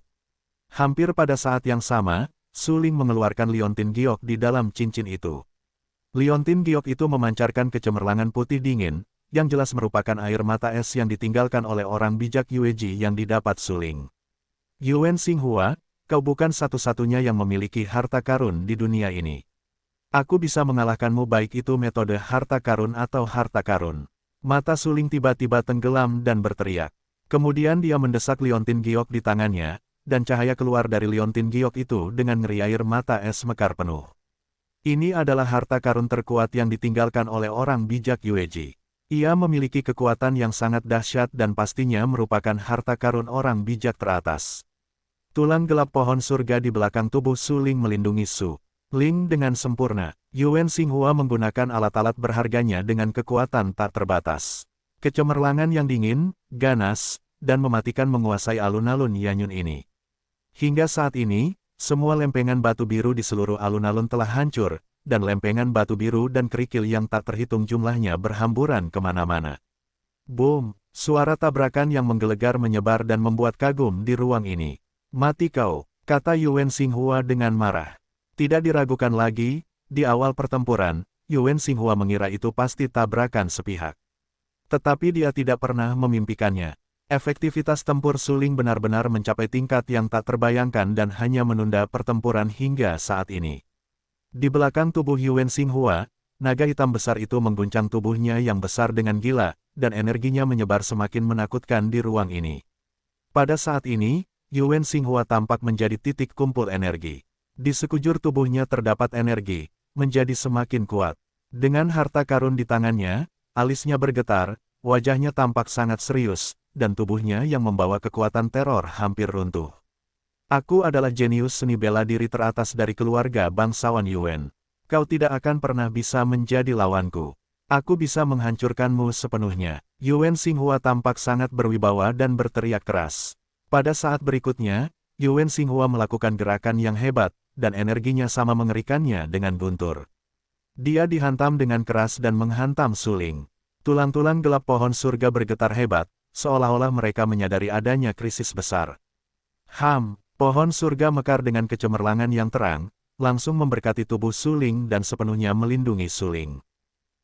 A: Hampir pada saat yang sama, Su Ling mengeluarkan liontin giok di dalam cincin itu. Liontin giok itu memancarkan kecemerlangan putih dingin, yang jelas merupakan air mata es yang ditinggalkan oleh orang bijak Yueji yang didapat Su Ling. Yuan Xinghua, kau bukan satu-satunya yang memiliki harta karun di dunia ini. Aku bisa mengalahkanmu baik itu metode harta karun atau harta karun. Mata Su Ling tiba-tiba tenggelam dan berteriak. Kemudian dia mendesak liontin giok di tangannya, dan cahaya keluar dari liontin giok itu dengan ngeri air mata es mekar penuh. Ini adalah harta karun terkuat yang ditinggalkan oleh orang bijak Yueji. Ia memiliki kekuatan yang sangat dahsyat dan pastinya merupakan harta karun orang bijak teratas. Tulang gelap pohon surga di belakang tubuh Su Ling melindungi Su Ling dengan sempurna. Yuan Xinghua menggunakan alat-alat berharganya dengan kekuatan tak terbatas. Kecemerlangan yang dingin, ganas, dan mematikan menguasai alun-alun Yanyun ini. Hingga saat ini, semua lempengan batu biru di seluruh alun-alun telah hancur, dan lempengan batu biru dan kerikil yang tak terhitung jumlahnya berhamburan kemana-mana. Boom! Suara tabrakan yang menggelegar menyebar dan membuat kagum di ruang ini. "Mati kau," kata Yuan Xinghua dengan marah. Tidak diragukan lagi, di awal pertempuran, Yuan Xinghua mengira itu pasti tabrakan sepihak. Tetapi dia tidak pernah memimpikannya. Efektivitas tempur Su Ling benar-benar mencapai tingkat yang tak terbayangkan dan hanya menunda pertempuran hingga saat ini. Di belakang tubuh Yuan Xinghua, naga hitam besar itu mengguncang tubuhnya yang besar dengan gila, dan energinya menyebar semakin menakutkan di ruang ini. Pada saat ini, Yuan Xinghua tampak menjadi titik kumpul energi. Di sekujur tubuhnya terdapat energi, menjadi semakin kuat. Dengan harta karun di tangannya, alisnya bergetar, wajahnya tampak sangat serius, dan tubuhnya yang membawa kekuatan teror hampir runtuh. "Aku adalah jenius seni bela diri teratas dari keluarga bangsawan Yuan. Kau tidak akan pernah bisa menjadi lawanku. Aku bisa menghancurkanmu sepenuhnya." Yuan Xinghua tampak sangat berwibawa dan berteriak keras. Pada saat berikutnya, Yuan Xinghua melakukan gerakan yang hebat, dan energinya sama mengerikannya dengan guntur. Dia dihantam dengan keras dan menghantam Su Ling. Tulang-tulang gelap pohon surga bergetar hebat, seolah-olah mereka menyadari adanya krisis besar. Pohon surga mekar dengan kecemerlangan yang terang, langsung memberkati tubuh Su Ling dan sepenuhnya melindungi Su Ling.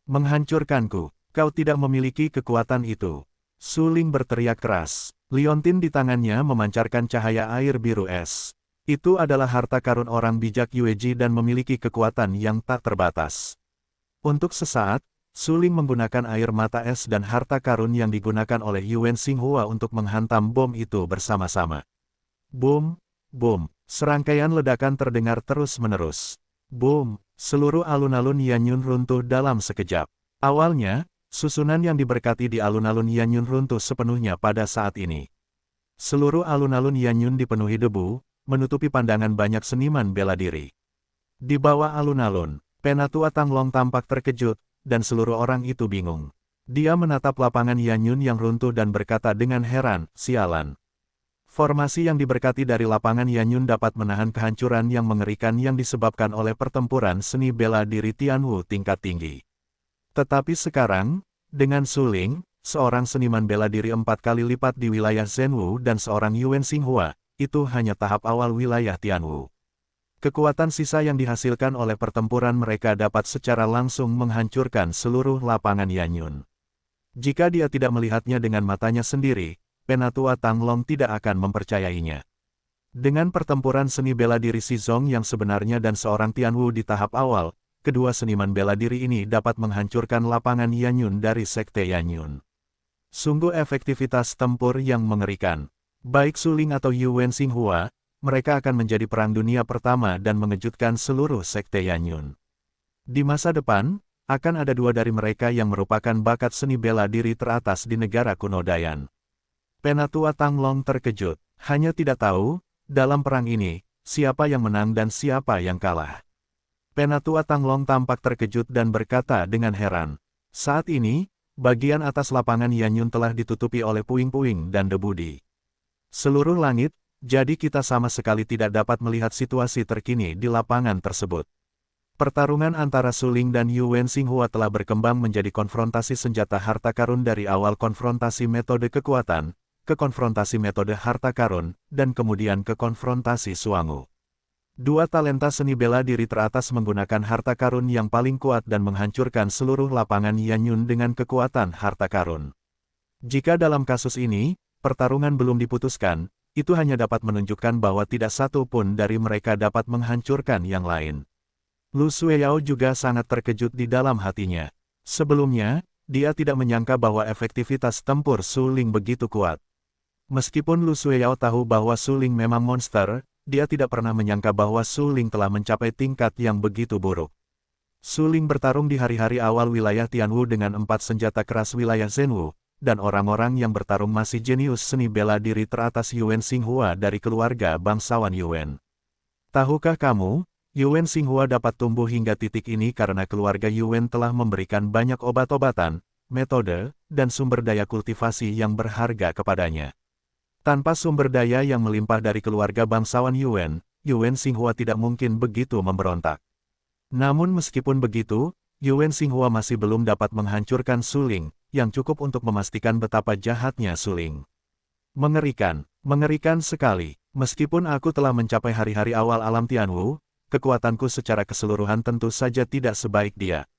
A: "Menghancurkanku, kau tidak memiliki kekuatan itu." Su Ling berteriak keras. Liontin di tangannya memancarkan cahaya air biru es. Itu adalah harta karun orang bijak Yueji dan memiliki kekuatan yang tak terbatas. Untuk sesaat, Suling menggunakan air mata es dan harta karun yang digunakan oleh Yuan Xinghua untuk menghantam bom itu bersama-sama. Boom, boom, serangkaian ledakan terdengar terus-menerus. Boom, seluruh alun-alun Yanyun runtuh dalam sekejap. Awalnya, susunan yang diberkati di alun-alun Yanyun runtuh sepenuhnya pada saat ini. Seluruh alun-alun Yanyun dipenuhi debu, menutupi pandangan banyak seniman bela diri. Di bawah alun-alun, Penatua Tanglong tampak terkejut, dan seluruh orang itu bingung. Dia menatap lapangan Yanyun yang runtuh dan berkata dengan heran, sialan. Formasi yang diberkati dari lapangan Yanyun dapat menahan kehancuran yang mengerikan yang disebabkan oleh pertempuran seni bela diri Tianwu tingkat tinggi. Tetapi sekarang, dengan Suling, seorang seniman bela diri 4 kali lipat di wilayah Zhenwu dan seorang Yuan Xinghua, itu hanya tahap awal wilayah Tianwu. Kekuatan sisa yang dihasilkan oleh pertempuran mereka dapat secara langsung menghancurkan seluruh lapangan Yanyun. Jika dia tidak melihatnya dengan matanya sendiri, Penatua Tanglong tidak akan mempercayainya. Dengan pertempuran seni bela diri Shizong yang sebenarnya dan seorang Tianwu di tahap awal, kedua seniman bela diri ini dapat menghancurkan lapangan Yanyun dari Sekte Yanyun. Sungguh efektivitas tempur yang mengerikan. Baik Suling atau Yuan Xinghua, mereka akan menjadi perang dunia pertama dan mengejutkan seluruh Sekte Yanyun. Di masa depan, akan ada 2 dari mereka yang merupakan bakat seni bela diri teratas di negara kuno Dayan. Penatua Tanglong terkejut, hanya tidak tahu, dalam perang ini, siapa yang menang dan siapa yang kalah. Penatua Tanglong tampak terkejut dan berkata dengan heran. Saat ini, bagian atas lapangan Yanyun telah ditutupi oleh puing-puing dan debu di seluruh langit, jadi kita sama sekali tidak dapat melihat situasi terkini di lapangan tersebut. Pertarungan antara Suling dan Yuan Xinghua telah berkembang menjadi konfrontasi senjata harta karun dari awal konfrontasi metode kekuatan, ke konfrontasi metode harta karun, dan kemudian ke konfrontasi suangu. 2 talenta seni bela diri teratas menggunakan harta karun yang paling kuat dan menghancurkan seluruh lapangan Yanyun dengan kekuatan harta karun. Jika dalam kasus ini, pertarungan belum diputuskan, itu hanya dapat menunjukkan bahwa tidak satu pun dari mereka dapat menghancurkan yang lain. Lu Sueyao juga sangat terkejut di dalam hatinya. Sebelumnya, dia tidak menyangka bahwa efektivitas tempur Suling begitu kuat. Meskipun Lu Sueyao tahu bahwa Suling memang monster, dia tidak pernah menyangka bahwa Suling telah mencapai tingkat yang begitu buruk. Suling bertarung di hari-hari awal wilayah Tianwu dengan 4 senjata keras wilayah Zhenwu, dan orang-orang yang bertarung masih jenius seni bela diri teratas Yuan Xinghua dari keluarga bangsawan Yuan. Tahukah kamu, Yuan Xinghua dapat tumbuh hingga titik ini karena keluarga Yuan telah memberikan banyak obat-obatan, metode, dan sumber daya kultivasi yang berharga kepadanya. Tanpa sumber daya yang melimpah dari keluarga bangsawan Yuan, Yuan Xinghua tidak mungkin begitu memberontak. Namun meskipun begitu, Yuan Xinghua masih belum dapat menghancurkan Suling, yang cukup untuk memastikan betapa jahatnya Suling. Mengerikan, mengerikan sekali. Meskipun aku telah mencapai hari-hari awal alam Tianwu, kekuatanku secara keseluruhan tentu saja tidak sebaik dia.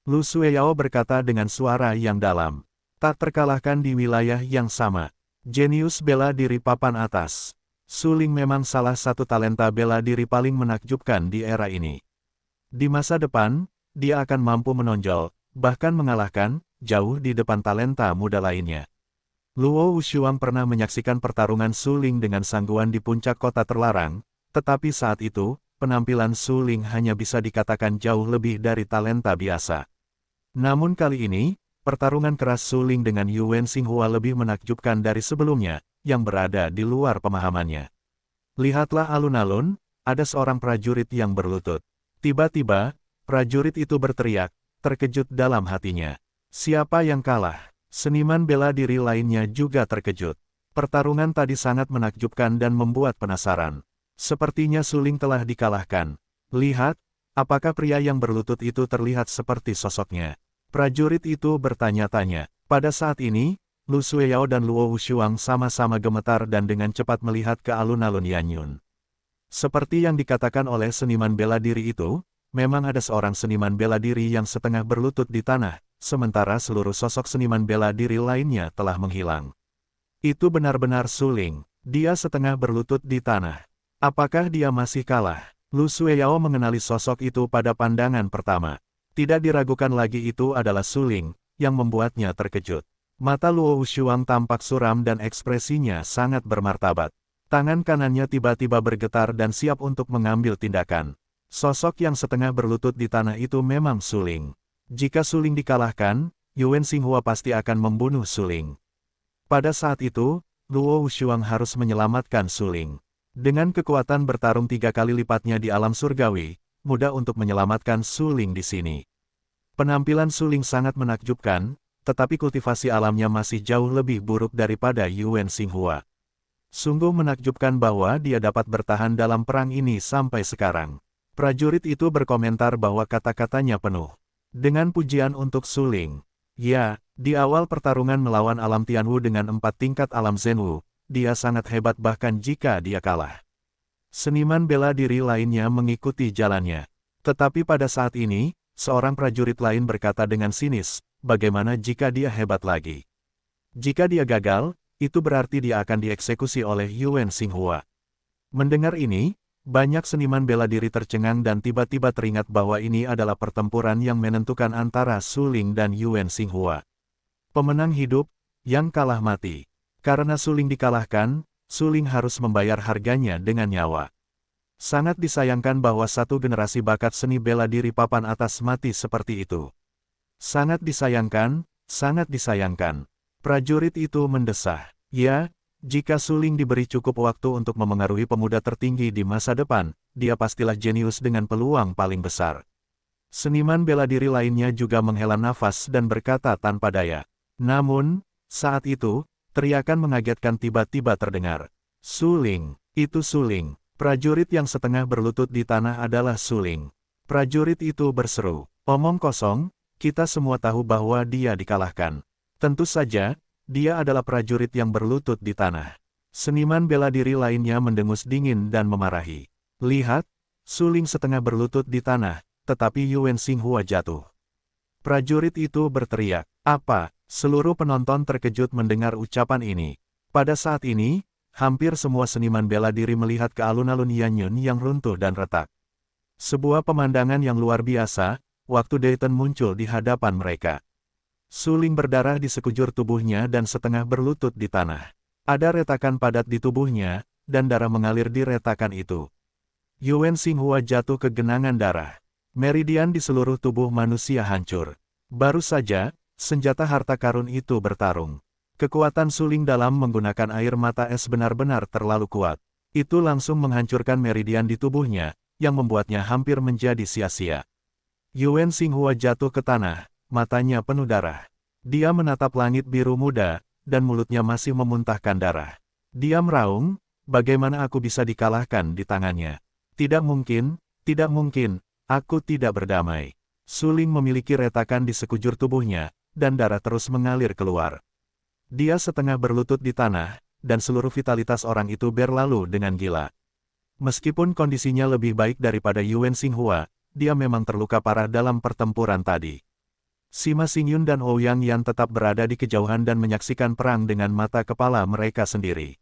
A: Lu Sueyao berkata dengan suara yang dalam. Tak terkalahkan di wilayah yang sama. Jenius bela diri papan atas. Suling memang salah satu talenta bela diri paling menakjubkan di era ini. Di masa depan, dia akan mampu menonjol, bahkan mengalahkan, jauh di depan talenta muda lainnya. Luo Wushuang pernah menyaksikan pertarungan Suling dengan Sangguan di puncak kota terlarang, tetapi saat itu, penampilan Suling hanya bisa dikatakan jauh lebih dari talenta biasa. Namun kali ini, pertarungan keras Suling dengan Yuan Xinghua lebih menakjubkan dari sebelumnya, yang berada di luar pemahamannya. Lihatlah alun-alun, ada seorang prajurit yang berlutut. Tiba-tiba, prajurit itu berteriak, terkejut dalam hatinya. Siapa yang kalah? Seniman bela diri lainnya juga terkejut. Pertarungan tadi sangat menakjubkan dan membuat penasaran. Sepertinya Suling telah dikalahkan. Lihat, apakah pria yang berlutut itu terlihat seperti sosoknya? Prajurit itu bertanya-tanya. Pada saat ini, Lu Sueyao dan Luo Wushuang sama-sama gemetar dan dengan cepat melihat ke alun-alun Yanyun. Seperti yang dikatakan oleh seniman bela diri itu, memang ada seorang seniman bela diri yang setengah berlutut di tanah, sementara seluruh sosok seniman bela diri lainnya telah menghilang. Itu benar-benar Suling, dia setengah berlutut di tanah. Apakah dia masih kalah? Lu Sueyao mengenali sosok itu pada pandangan pertama. Tidak diragukan lagi itu adalah suling, yang membuatnya terkejut. Mata Luo Wuxiang tampak suram dan ekspresinya sangat bermartabat. Tangan kanannya tiba-tiba bergetar dan siap untuk mengambil tindakan. Sosok yang setengah berlutut di tanah itu memang suling. Jika suling dikalahkan, Yuan Xinghua pasti akan membunuh suling. Pada saat itu, Luo Wuxiang harus menyelamatkan suling. Dengan kekuatan bertarung 3 kali lipatnya di alam surgawi, mudah untuk menyelamatkan suling di sini. Penampilan suling sangat menakjubkan, tetapi kultivasi alamnya masih jauh lebih buruk daripada Yuan Xinghua. Sungguh menakjubkan bahwa dia dapat bertahan dalam perang ini sampai sekarang. Prajurit itu berkomentar bahwa kata-katanya penuh dengan pujian untuk suling. Ya, di awal pertarungan melawan alam Tianwu dengan 4 tingkat alam Zhenwu, dia sangat hebat bahkan jika dia kalah. Seniman bela diri lainnya mengikuti jalannya. Tetapi pada saat ini, seorang prajurit lain berkata dengan sinis, bagaimana jika dia hebat lagi? Jika dia gagal, itu berarti dia akan dieksekusi oleh Yuan Xinghua. Mendengar ini, banyak seniman bela diri tercengang dan tiba-tiba teringat bahwa ini adalah pertempuran yang menentukan antara Suling dan Yuan Xinghua. Pemenang hidup, yang kalah mati. Karena Suling dikalahkan, Suling harus membayar harganya dengan nyawa. Sangat disayangkan bahwa satu generasi bakat seni bela diri papan atas mati seperti itu. Sangat disayangkan, sangat disayangkan. Prajurit itu mendesah. Ya, jika Suling diberi cukup waktu untuk memengaruhi pemuda tertinggi di masa depan, dia pastilah jenius dengan peluang paling besar. Seniman bela diri lainnya juga menghela nafas dan berkata tanpa daya. Namun, saat itu, teriakan mengagetkan tiba-tiba terdengar. Suling, itu Suling. Prajurit yang setengah berlutut di tanah adalah Suling. Prajurit itu berseru, omong kosong, kita semua tahu bahwa dia dikalahkan. Tentu saja, dia adalah prajurit yang berlutut di tanah. Seniman bela diri lainnya mendengus dingin dan memarahi. Lihat, Suling setengah berlutut di tanah, tetapi Yuan Xinghua jatuh. Prajurit itu berteriak, apa? Seluruh penonton terkejut mendengar ucapan ini. Pada saat ini, hampir semua seniman bela diri melihat ke alun-alun Yanyun yang runtuh dan retak. Sebuah pemandangan yang luar biasa, waktu Dayton muncul di hadapan mereka. Suling berdarah di sekujur tubuhnya dan setengah berlutut di tanah. Ada retakan padat di tubuhnya, dan darah mengalir di retakan itu. Yuan Xinghua jatuh ke genangan darah. Meridian di seluruh tubuh manusia hancur. Baru saja, senjata harta karun itu bertarung. Kekuatan Suling dalam menggunakan air mata es benar-benar terlalu kuat. Itu langsung menghancurkan meridian di tubuhnya, yang membuatnya hampir menjadi sia-sia. Yuan Xinghua jatuh ke tanah, matanya penuh darah. Dia menatap langit biru muda, dan mulutnya masih memuntahkan darah. Dia meraung, bagaimana aku bisa dikalahkan di tangannya? Tidak mungkin, aku tidak berdamai. Suling memiliki retakan di sekujur tubuhnya, dan darah terus mengalir keluar. Dia setengah berlutut di tanah, dan seluruh vitalitas orang itu berlalu dengan gila. Meskipun kondisinya lebih baik daripada Yuan Xinghua, dia memang terluka parah dalam pertempuran tadi. Sima Xingyun dan Ouyang Yan tetap berada di kejauhan dan menyaksikan perang dengan mata kepala mereka sendiri.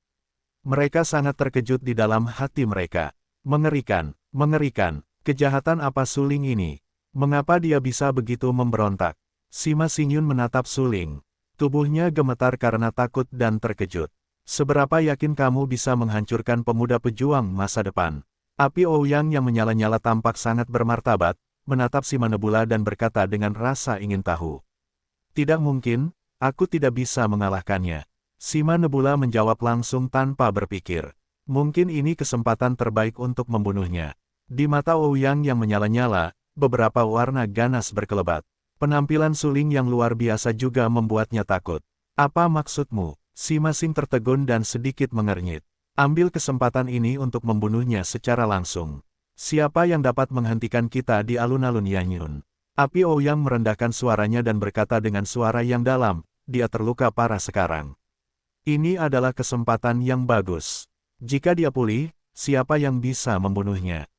A: Mereka sangat terkejut di dalam hati mereka. Mengerikan, mengerikan, kejahatan apa Suling ini? Mengapa dia bisa begitu memberontak? Sima Xingyun menatap Suling. Tubuhnya gemetar karena takut dan terkejut. Seberapa yakin kamu bisa menghancurkan pemuda pejuang masa depan? Api Ouyang yang menyala-nyala tampak sangat bermartabat, menatap Sima Nebula dan berkata dengan rasa ingin tahu. Tidak mungkin, aku tidak bisa mengalahkannya. Sima Nebula menjawab langsung tanpa berpikir. Mungkin ini kesempatan terbaik untuk membunuhnya. Di mata Ouyang yang menyala-nyala, beberapa warna ganas berkelebat. Penampilan Suling yang luar biasa juga membuatnya takut. Apa maksudmu? Sima Xing tertegun dan sedikit mengernyit. Ambil kesempatan ini untuk membunuhnya secara langsung. Siapa yang dapat menghentikan kita di alun-alun Yanyun? Api Ouyang merendahkan suaranya dan berkata dengan suara yang dalam, dia terluka parah sekarang. Ini adalah kesempatan yang bagus. Jika dia pulih, siapa yang bisa membunuhnya?